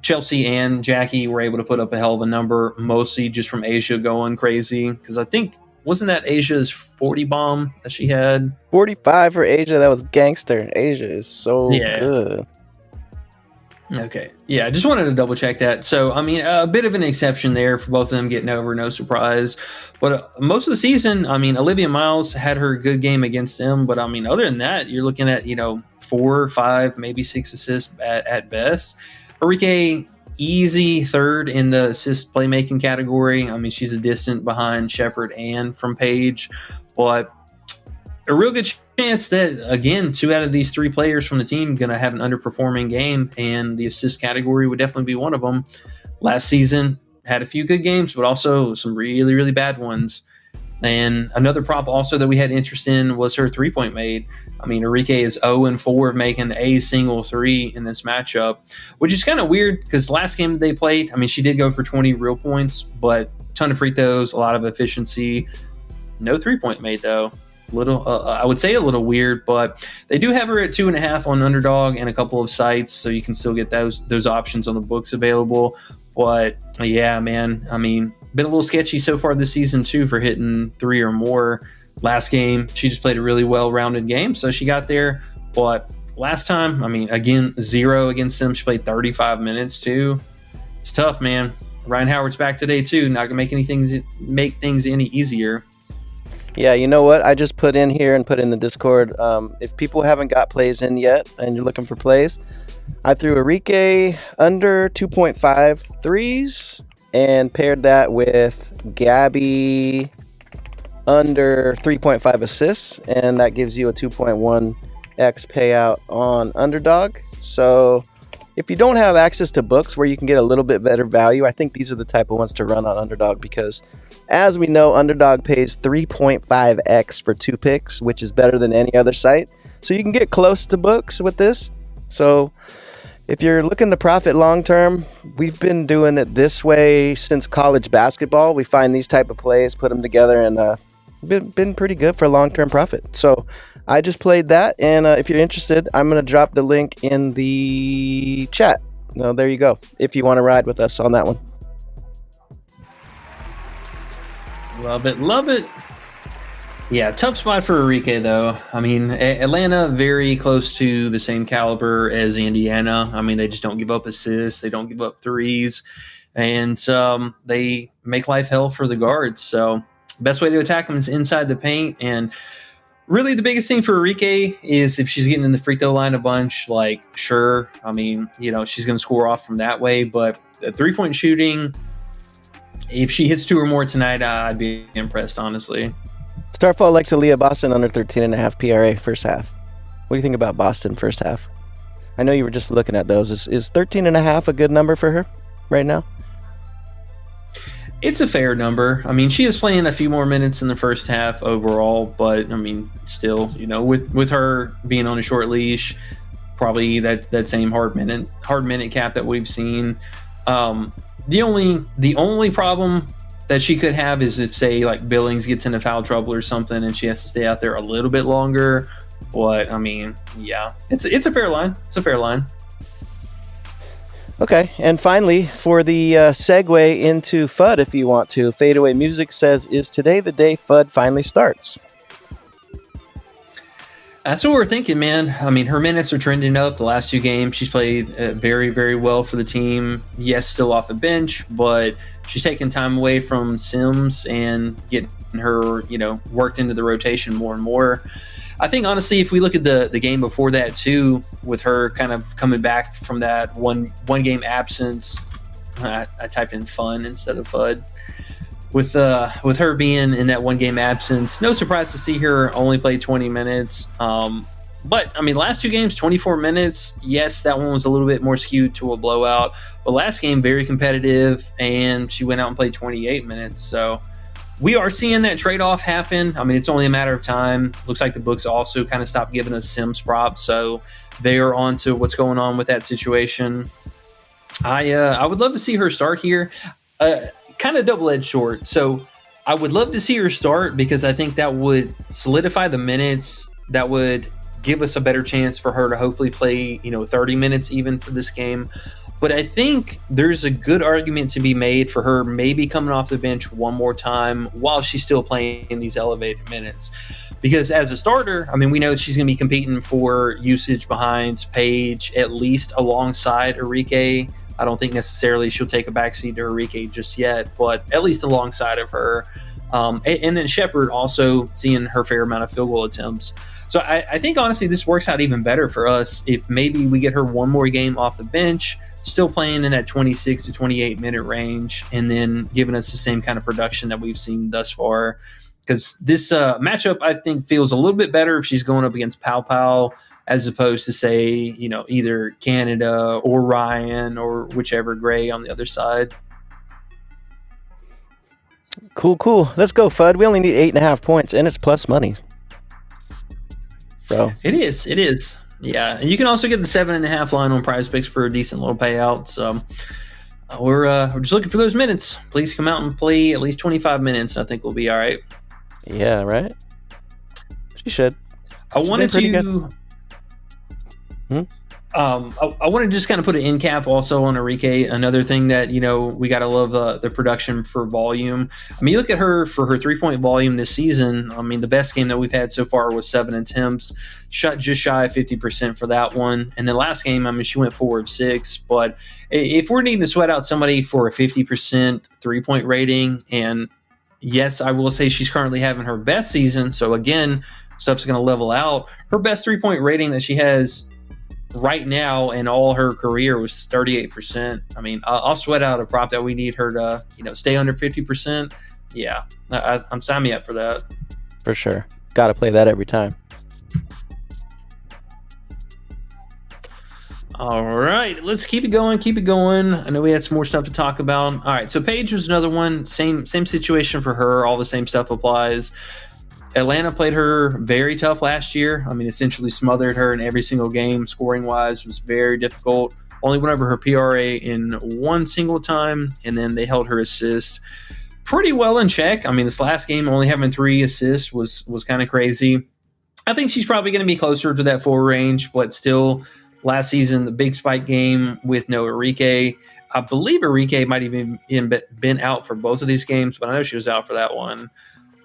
Chelsea and Jackie were able to put up a hell of a number, mostly just from Asia going crazy. Because I think, wasn't that Asia's 40 bomb that she had? 45 for Asia. That was gangster. Asia is so good. Okay. Yeah, I just wanted to double check that. So, I mean, a bit of an exception there for both of them getting over, no surprise. But most of the season, I mean, Olivia Miles had her good game against them. But, I mean, other than that, you're looking at, 4, 5, maybe 6 assists at best. Enrique, easy third in the assist playmaking category. I mean, she's a distant behind Shepard and from Paige. But a real good chance that, again, 2 out of these 3 players from the team going to have an underperforming game, and the assist category would definitely be one of them. Last season, had a few good games, but also some really, really bad ones. And another prop also that we had interest in was her three-point made. I mean, Enrique is 0-4 making a single 3 in this matchup, which is kind of weird because last game they played, I mean, she did go for 20 real points, but a ton of free throws, a lot of efficiency. No three-point made, though. I would say a little weird, but they do have her at 2.5 on Underdog and a couple of sites, so you can still get those options on the books available. But yeah, man, I mean, been a little sketchy so far this season too for hitting 3 or more. Last game, she just played a really well-rounded game, so she got there. But last time, I mean, again, 0 against them. She played 35 minutes too. It's tough, man. Ryan Howard's back today too. Not gonna make things any easier. Yeah, you know what? I just put in here and put in the Discord. If people haven't got plays in yet and you're looking for plays, I threw Enrique under 2.5 threes and paired that with Gabby under 3.5 assists, and that gives you a 2.1x payout on Underdog. So if you don't have access to books where you can get a little bit better value, I think these are the type of ones to run on Underdog because, as we know, Underdog pays 3.5x for 2 picks, which is better than any other site. So you can get close to books with this. So If you're looking to profit long term, we've been doing it this way since college basketball. We find these type of plays, put them together, and been pretty good for long term profit. So I just played that, and if you're interested, I'm going to drop the link in the chat. No, there you go. If you want to ride with us on that one. Love it. Love it. Yeah, tough spot for Enrique, though. I mean, Atlanta, very close to the same caliber as Indiana. I mean, they just don't give up assists. They don't give up threes. And they make life hell for the guards. So best way to attack them is inside the paint. And really the biggest thing for Enrique is if she's getting in the free throw line a bunch, like, sure, I mean, she's going to score off from that way. But the three-point shooting, if she hits 2 or more tonight, I'd be impressed, honestly. Starfall likes Aaliyah Boston under 13.5 PRA first half. What do you think about Boston first half? I know you were just looking at those. Is 13.5 a good number for her right now? It's a fair number. I mean, she is playing a few more minutes in the first half overall, but I mean, still, with her being on a short leash, probably that same hard minute cap that we've seen. The only problem that she could have is if, say, like Billings gets into foul trouble or something and she has to stay out there a little bit longer. But I mean, yeah, it's a fair line. It's a fair line. Okay, and finally, for the segue into FUD, if you want to, Fadeaway Music says, "Is today the day FUD finally starts?" That's what we're thinking, man. I mean, her minutes are trending up the last 2 games. She's played very, very well for the team. Yes, still off the bench, but she's taking time away from Sims and getting her, worked into the rotation more and more. I think, honestly, if we look at the game before that, too, with her kind of coming back from that one game absence, I typed in fun instead of FUD. With her being in that 1 game absence, no surprise to see her only play 20 minutes. But, I mean, last 2 games, 24 minutes. Yes, that one was a little bit more skewed to a blowout. But last game, very competitive, and she went out and played 28 minutes. So we are seeing that trade-off happen. I mean, it's only a matter of time. Looks like the books also kind of stopped giving us Sims props, so they are on to what's going on with that situation. I would love to see her start here. Kind of double-edged sword. So I would love to see her start because I think that would solidify the minutes. That would give us a better chance for her to hopefully play, 30 minutes even for this game. But I think there's a good argument to be made for her maybe coming off the bench one more time while she's still playing in these elevated minutes. Because as a starter, I mean, we know she's going to be competing for usage behind Paige, at least alongside Enrique. I don't think necessarily she'll take a backseat to Enrique just yet, but at least alongside of her. And then Shepherd also seeing her fair amount of field goal attempts. So I think, honestly, this works out even better for us if maybe we get her one more game off the bench, still playing in that 26 to 28 minute range, and then giving us the same kind of production that we've seen thus far. Because this matchup, I think, feels a little bit better if she's going up against Pow Pow, as opposed to, say, either Canada or Ryan or whichever Gray on the other side. Cool. Let's go, FUD. We only need 8.5 points, and it's plus money. So It is. Yeah, and you can also get the 7.5 line on Prizepicks for a decent little payout. So we're just looking for those minutes. Please come out and play at least 25 minutes. I think we'll be all right. Yeah, right? She should. I wanted to... I want to just kind of put an end cap also on Enrique. Another thing that, we got to love the production for volume. I mean, you look at her for her 3-point volume this season. I mean, the best game that we've had so far was 7 attempts, shot just shy of 50% for that one. And the last game, I mean, she went 4 of 6. But if we're needing to sweat out somebody for a 50% 3-point rating, and yes, I will say she's currently having her best season. So again, stuff's going to level out. Her best 3-point rating that she has right now in all her career was 38%. I mean, I'll sweat out a prop that we need her to, stay under 50%. Yeah, I'm signing me up for that. For sure. Got to play that every time. All right, let's keep it going. I know we had some more stuff to talk about. All right, so Paige was another one. Same situation for her. All the same stuff applies. Atlanta played her very tough last year. I mean, essentially smothered her in every single game. Scoring-wise, was very difficult. only went over her PRA in one single time, and then they held her assist pretty well in check. I mean, this last game, only having 3 assists was kind of crazy. I think she's probably going to be closer to that 4 range, but still, last season, the big spike game with no Enrique. I believe Enrique might even been out for both of these games, but I know she was out for that one.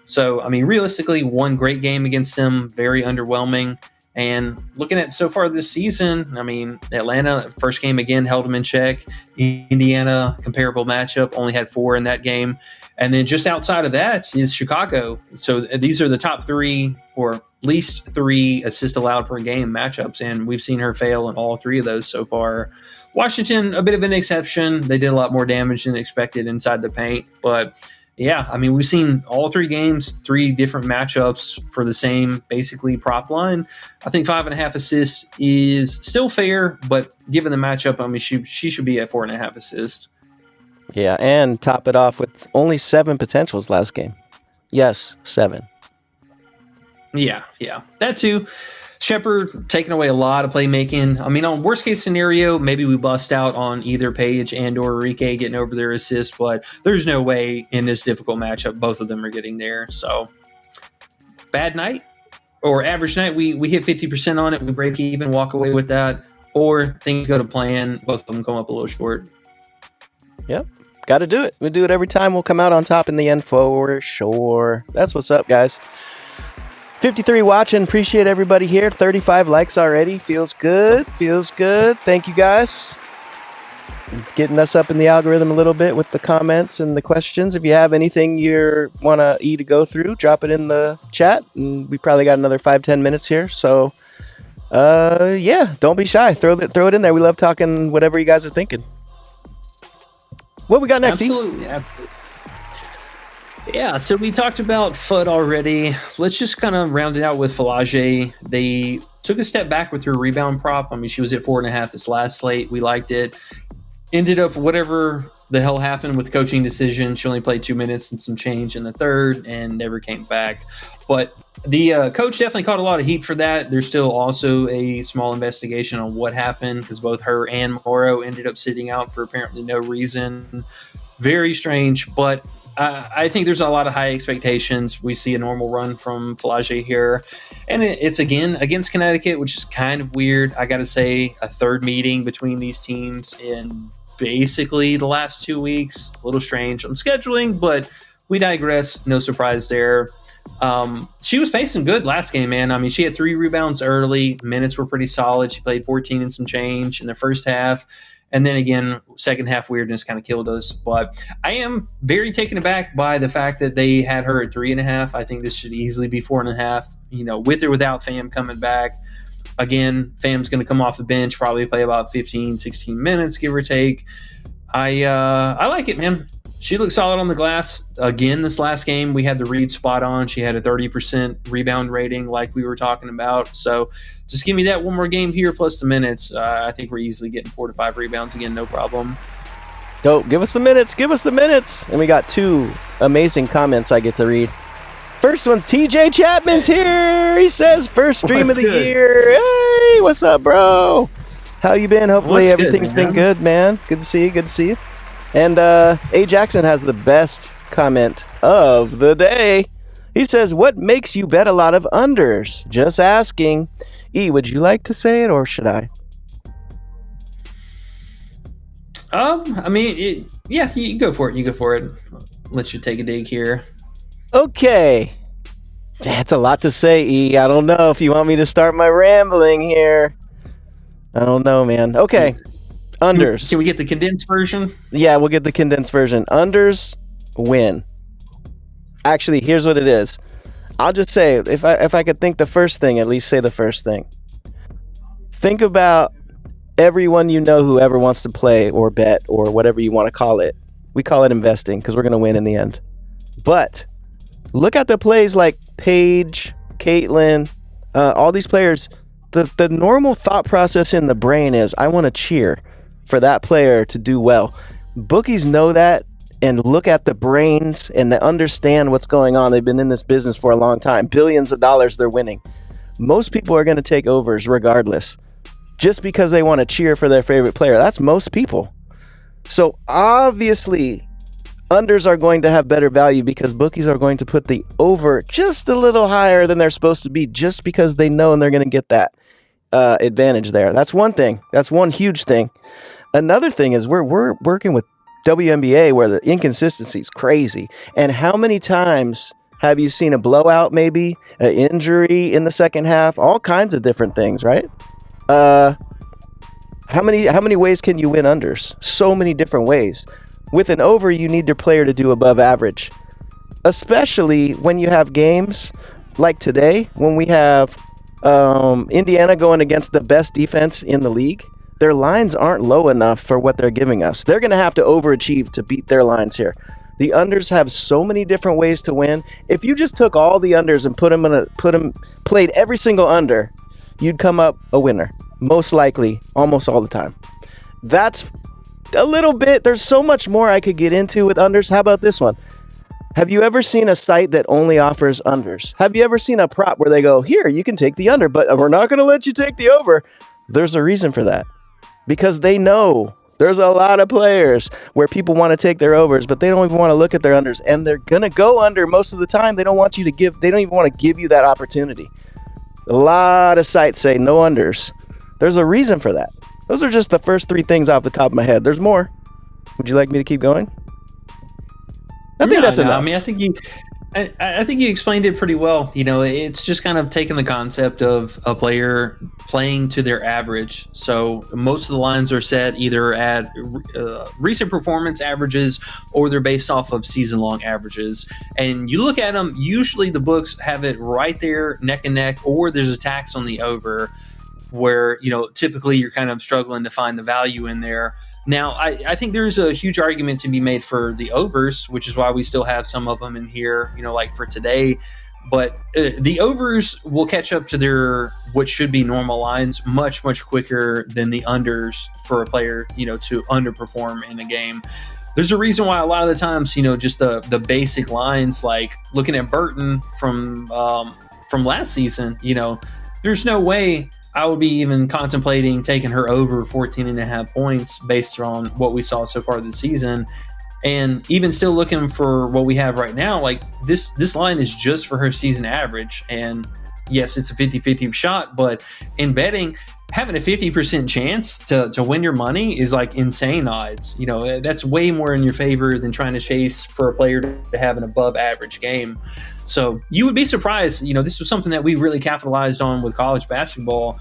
So, I mean, realistically, one great game against them, very underwhelming. And looking at so far this season, I mean, Atlanta, first game again, held them in check. Indiana, comparable matchup, only had 4 in that game. And then just outside of that is Chicago. So these are the top 3 or least 3 assists allowed per game matchups. And we've seen her fail in all 3 of those so far. Washington, a bit of an exception. They did a lot more damage than expected inside the paint. But yeah, I mean, we've seen all 3 games, 3 different matchups for the same basically prop line. I think 5.5 assists is still fair, but given the matchup, I mean, she should be at 4.5 assists. Yeah, and top it off with only 7 potentials last game. Yes, 7. Yeah, that too. Shepard taking away a lot of playmaking. I mean, on worst case scenario, maybe we bust out on either Paige and or Enrique getting over their assist, but there's no way in this difficult matchup both of them are getting there. So bad night or average night, we hit 50% on it, we break even, walk away with that, or things go to plan, both of them come up a little short. Yep. Got to do it. We do it every time. We'll come out on top in the end for sure. That's what's up, guys. 53 watching. Appreciate everybody here. 35 likes already. Feels good. Thank you, guys. Getting us up in the algorithm a little bit with the comments and the questions. If you have anything you want to go through, drop it in the chat. And we probably got another 5-10 minutes here. So, yeah, don't be shy. Throw it in there. We love talking whatever you guys are thinking. What we got next? Absolutely. Yeah, so we talked about Fudd already. Let's just kind of round it out with Falage. They took a step back with her rebound prop. I mean, she was at 4.5 this last slate. We liked it. Ended up whatever the hell happened with the coaching decision. She only played 2 minutes and some change in the third and never came back. But the coach definitely caught a lot of heat for that. There's still also a small investigation on what happened because both her and Morrow ended up sitting out for apparently no reason. Very strange, but I think there's a lot of high expectations. We see a normal run from Falage here. And it's, again, against Connecticut, which is kind of weird. I got to say, a third meeting between these teams in basically the last 2 weeks. A little strange on scheduling, but we digress. No surprise there. She was pacing good last game, man. I mean, she had 3 rebounds early. Minutes were pretty solid. She played 14 and some change in the first half. And then again, second half weirdness kind of killed us. But I am very taken aback by the fact that they had her at 3.5. I think this should easily be 4.5, with or without Fam coming back. Again, Fam's going to come off the bench, probably play about 15, 16 minutes, give or take. I like it, man. She looked solid on the glass. Again, this last game, we had the read spot on. She had a 30% rebound rating like we were talking about. So just give me that one more game here plus the minutes. I think we're easily getting 4 to 5 rebounds again, no problem. Dope. Give us the minutes. And we got 2 amazing comments I get to read. First one's TJ Chapman's here. He says, first stream of the year. Hey, what's up, bro? How you been? Hopefully everything's been good, man. Good to see you. And A. Jackson has the best comment of the day. He says, what makes you bet a lot of unders? Just asking. E, would you like to say it or should I? I mean, yeah, you go for it. Let you take a dig here. Okay. That's a lot to say, E. I don't know if you want me to start my rambling here. I don't know, man. Okay. Unders. Can we get the condensed version? Yeah, we'll get the condensed version. Unders win. Actually, here's what it is. I'll just say, if I could think the first thing, at least say the first thing. Think about everyone you know who ever wants to play or bet or whatever you want to call it. We call it investing because we're going to win in the end. But look at the plays like Paige, Caitlin, all these players. The normal thought process in the brain is, I want to cheer for that player to do well. Bookies know that and look at the brains and they understand what's going on. They've been in this business for a long time. Billions of dollars they're winning. Most people are going to take overs regardless. just because they want to cheer for their favorite player. That's most people. So obviously, unders are going to have better value because bookies are going to put the over just a little higher than they're supposed to be just because they know and they're going to get that advantage there. That's one thing. That's one huge thing. Another thing is we're working with WNBA where the inconsistency is crazy. And how many times have you seen a blowout, maybe an injury in the second half, all kinds of different things, right? How many ways can you win unders? So many different ways. With an over, you need your player to do above average, especially when you have games like today when we have Indiana going against the best defense in the league. Their lines aren't low enough for what they're giving us. They're going to have to overachieve to beat their lines here. The unders have so many different ways to win. If you just took all the unders and played every single under, you'd come up a winner. Most likely, almost all the time. That's a little bit. There's so much more I could get into with unders. How about this one? Have you ever seen a site that only offers unders? Have you ever seen a prop where they go, here, you can take the under, but we're not going to let you take the over? There's a reason for that. Because they know there's a lot of players where people want to take their overs, but they don't even want to look at their unders, and they're going to go under most of the time. They don't want you to give, they don't even want to give you that opportunity. A lot of sites say no unders. There's a reason for that. Those are just the first three things off the top of my head. There's more. Would you like me to keep going? I think that's enough. I mean, I think you explained it pretty well. You know, it's just kind of taking the concept of a player playing to their average. So most of the lines are set either at recent performance averages or they're based off of season-long averages. And you look at them, usually the books have it right there, neck and neck, or there's a tax on the over where, you know, typically you're kind of struggling to find the value in there. Now, I think there's a huge argument to be made for the overs, which is why we still have some of them in here, you know, like for today. But the overs will catch up to their what should be normal lines much, much quicker than the unders for a player, you know, to underperform in a game. There's a reason why a lot of the times, you know, just the basic lines, like looking at Burton from last season, you know, there's no way I would be even contemplating taking her over 14.5 points based on what we saw so far this season. And even still looking for what we have right now, like this line is just for her season average. And yes, it's a 50-50 shot, but in betting, having a 50% chance to win your money is like insane odds. You know, that's way more in your favor than trying to chase for a player to have an above average game. So you would be surprised. You know, this was something that we really capitalized on with college basketball.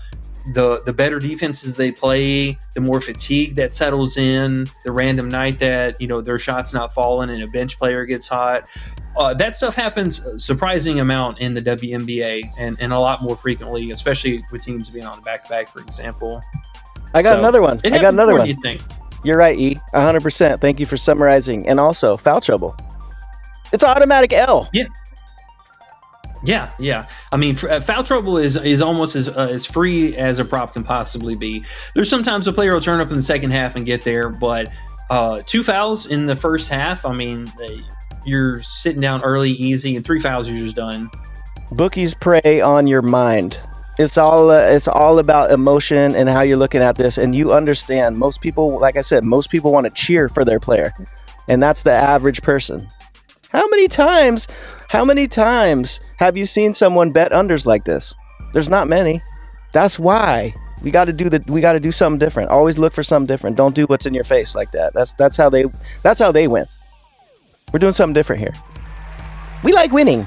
The better defenses they play, the more fatigue that settles in, the random night that, you know, their shot's not falling and a bench player gets hot. That stuff happens a surprising amount in the WNBA and a lot more frequently, especially with teams being on the back-to-back, for example. I got another one. You think. You're right, E. 100%. Thank you for summarizing. And also, foul trouble. It's automatic L. Yeah. I mean, foul trouble is almost as free as a prop can possibly be. There's sometimes a player will turn up in the second half and get there, but 2 fouls in the first half, I mean, you're sitting down early, easy, and 3 fouls, you're just done. Bookies prey on your mind. It's all about emotion and how you're looking at this, and you understand. Most people, like I said, most people want to cheer for their player, and that's the average person. How many times have you seen someone bet unders like this? There's not many. That's why we got to do something different. Always look for something different. Don't do what's in your face like that. That's how they win. We're doing something different here. We like winning.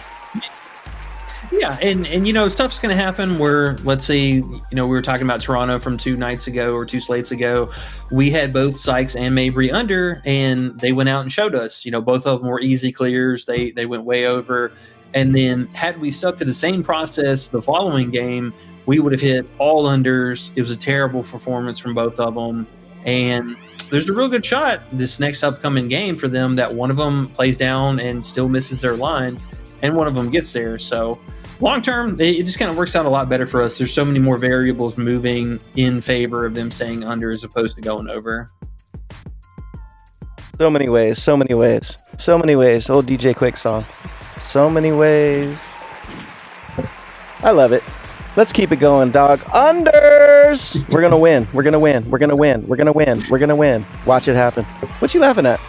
Yeah, and you know, stuff's going to happen where, let's say, you know, we were talking about Toronto from 2 nights ago or 2 slates ago. We had both Sykes and Mabry under, and they went out and showed us. You know, both of them were easy clears. They went way over. And then had we stuck to the same process the following game, we would have hit all unders. It was a terrible performance from both of them. And there's a real good shot this next upcoming game for them that one of them plays down and still misses their line, and one of them gets there. So long term, it just kind of works out a lot better for us. There's so many more variables moving in favor of them staying under as opposed to going over. So many ways. Old DJ Quick song. So many ways. I love it. Let's keep it going, dog. Under! yours. We're gonna win. We're gonna win. We're gonna win. We're gonna win. We're gonna win. Watch it happen. What you laughing at?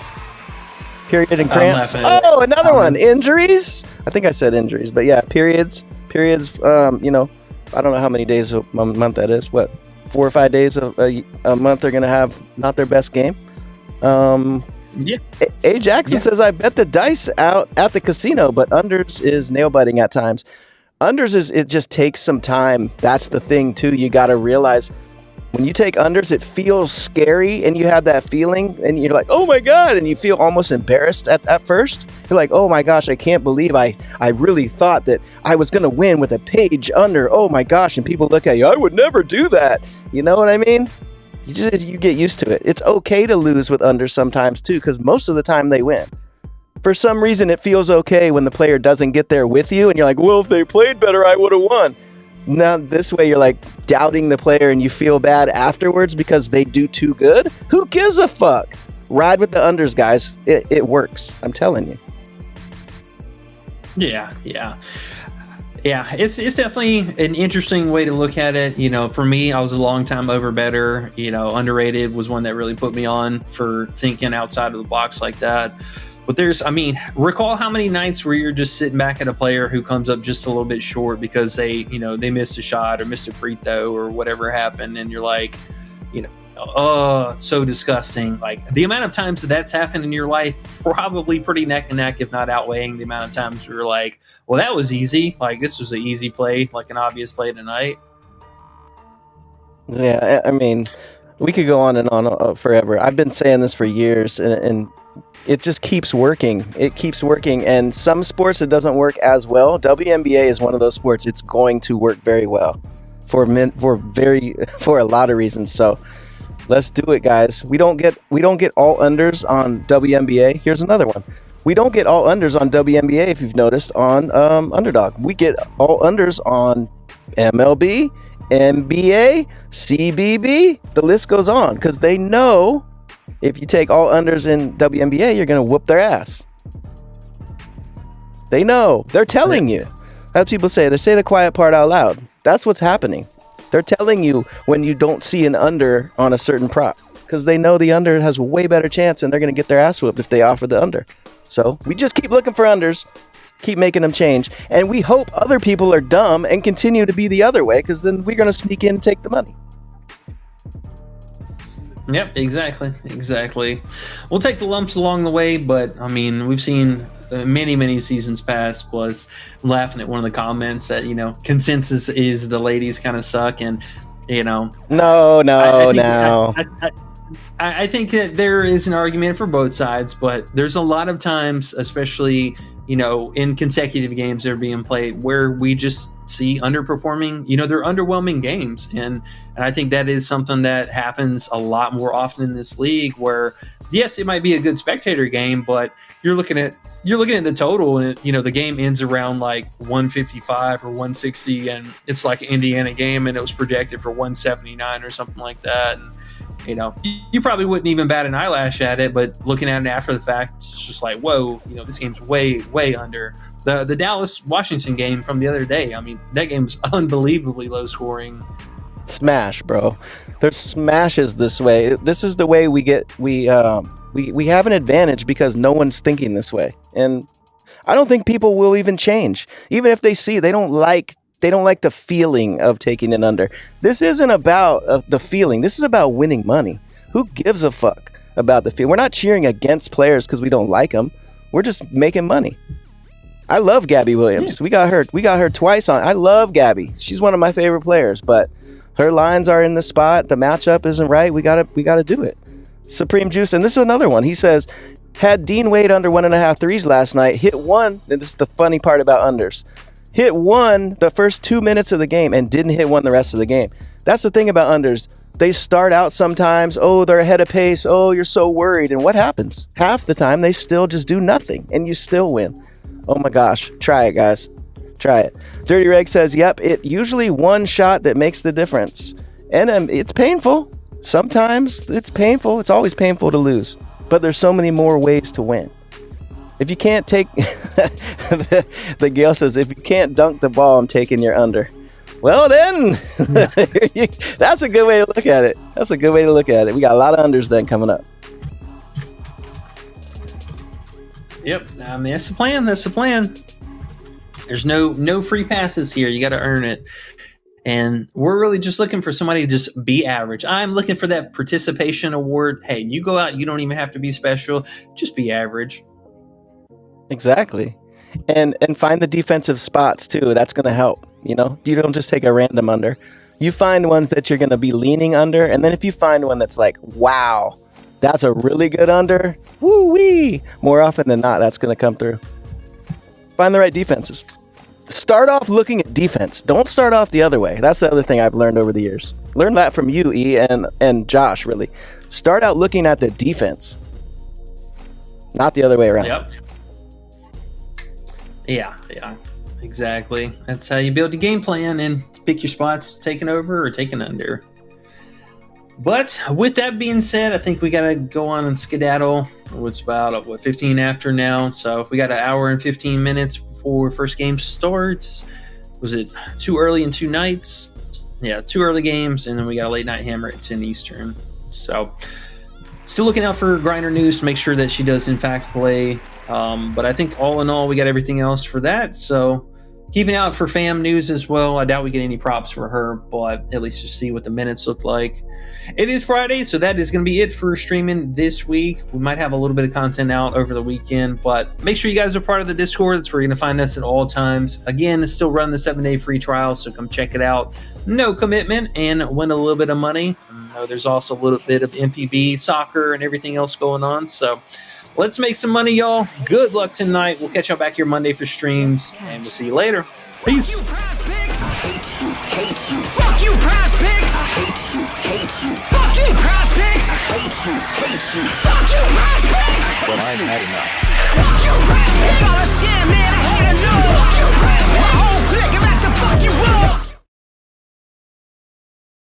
Period and cramps. Oh, another one. Injuries. I think I said injuries, but yeah, periods. You know, I don't know how many days a month that is. What, 4 or 5 days of a month they're gonna have not their best game. Yeah. A. Jackson says, I bet the dice out at the casino, but unders is nail biting at times. Unders is, it just takes some time. That's the thing too. You got to realize when you take unders, it feels scary and you have that feeling and you're like, oh my God. And you feel almost embarrassed at first. You're like, oh my gosh, I can't believe I really thought that I was going to win with a page under. Oh my gosh. And people look at you, I would never do that. You know what I mean? You get used to it. It's okay to lose with unders sometimes too, because most of the time they win. For some reason, it feels okay when the player doesn't get there with you and you're like, well, if they played better, I would have won. Now, this way, you're like doubting the player and you feel bad afterwards because they do too good. Who gives a fuck? Ride with the unders, guys. It works. I'm telling you. Yeah. It's definitely an interesting way to look at it. You know, for me, I was a long time over better. You know, underrated was one that really put me on for thinking outside of the box like that. But recall how many nights where you're just sitting back at a player who comes up just a little bit short because they missed a shot or missed a free throw or whatever happened. And you're like, oh, it's so disgusting. Like the amount of times that's happened in your life, probably pretty neck and neck, if not outweighing the amount of times where you're like, well, that was easy. Like this was an easy play, like an obvious play tonight. Yeah. I mean, we could go on and on forever. I've been saying this for years and it just keeps working. It keeps working. And some sports, it doesn't work as well. WNBA is one of those sports. It's going to work very well for a lot of reasons. So let's do it, guys. We don't get all unders on WNBA. Here's another one. We don't get all unders on WNBA, if you've noticed, on Underdog. We get all unders on MLB, NBA, CBB. The list goes on because they know if you take all unders in WNBA, you're going to whoop their ass. They know. They're telling you. As people say, they say the quiet part out loud. That's what's happening. They're telling you when you don't see an under on a certain prop because they know the under has a way better chance and they're going to get their ass whooped if they offer the under. So we just keep looking for unders, keep making them change. And we hope other people are dumb and continue to be the other way because then we're going to sneak in and take the money. Yep, exactly. We'll take the lumps along the way, but I mean, we've seen many seasons past. Plus, laughing at one of the comments that consensus is the ladies kind of suck, and no. I think that there is an argument for both sides, but there's a lot of times, especially in consecutive games that are being played, where we just see underperforming. They're underwhelming games, and I think that is something that happens a lot more often in this league. Where yes, it might be a good spectator game, but you're looking at the total, and the game ends around like 155 or 160, and it's like an Indiana game, and it was projected for 179 or something like that. And, you probably wouldn't even bat an eyelash at it, but looking at it after the fact, it's just like, whoa, this game's way under. The Dallas-Washington game from the other day, I mean, that game was unbelievably low scoring. Smash, bro. There's smashes this way. This is the way we have an advantage because no one's thinking this way. And I don't think people will even change. Even if they see, they don't like the feeling of taking it under. This isn't about the feeling. This is about winning money. Who gives a fuck about the feel? We're not cheering against players because we don't like them. We're just making money. I love Gabby Williams. Yeah. We got her twice on. I love Gabby. She's one of my favorite players, but her lines are in the spot. The matchup isn't right. We gotta do it. Supreme Juice, and this is another one. He says, had Dean Wade under 1.5 threes last night, hit one, and this is the funny part about unders. Hit one the first 2 minutes of the game and didn't hit one the rest of the game. That's the thing about unders. They start out sometimes, oh, they're ahead of pace. Oh, you're so worried. And what happens? Half the time, they still just do nothing, and you still win. Oh my gosh. Try it, guys. Try it. Dirty Reg says, yep, it usually one shot that makes the difference. And it's painful. Sometimes it's painful. It's always painful to lose. But there's so many more ways to win. If you can't take... the Gale says, if you can't dunk the ball, I'm taking your under. Well, then, that's a good way to look at it. That's a good way to look at it. We got a lot of unders then coming up. Yep, I mean that's the plan. That's the plan. There's no free passes here. You got to earn it. And we're really just looking for somebody to just be average. I'm looking for that participation award. Hey, you go out, you don't even have to be special. Just be average. Exactly. And find the defensive spots too. That's going to help. You don't just take a random under. You find ones that you're going to be leaning under. And then if you find one that's like, wow, that's a really good under, woo-wee, more often than not, that's going to come through. Find the right defenses. Start off looking at defense. Don't start off the other way. That's the other thing I've learned over the years. Learned that from you, E, and Josh, really. Start out looking at the defense, not the other way around. Yep. Yeah, exactly. That's how you build your game plan and pick your spots, taking over or taking under. But with that being said, I think we got to go on and skedaddle. It's about 15 after now, so we got an hour and 15 minutes before first game starts. Was it too early in 2 nights? Yeah, 2 early games, and then we got a late night hammer at 10 Eastern. So still looking out for Grinder news to make sure that she does in fact play. But I think all in all, we got everything else for that. So keeping out for fam news as well. I doubt we get any props for her, but at least just see what the minutes look like. It is Friday, so that is going to be it for streaming this week. We might have a little bit of content out over the weekend, but make sure you guys are part of the Discord. That's where you're going to find us at all times. Again, it's still run the 7-day free trial, so come check it out. No commitment and win a little bit of money. There's also a little bit of MPB, soccer, and everything else going on. So let's make some money, y'all. Good luck tonight. We'll catch y'all back here Monday for streams, and we'll see you later. Peace. Fuck you, Prizepicks! Fuck you, Prizepicks! Fuck you, Prizepicks! But I've had enough.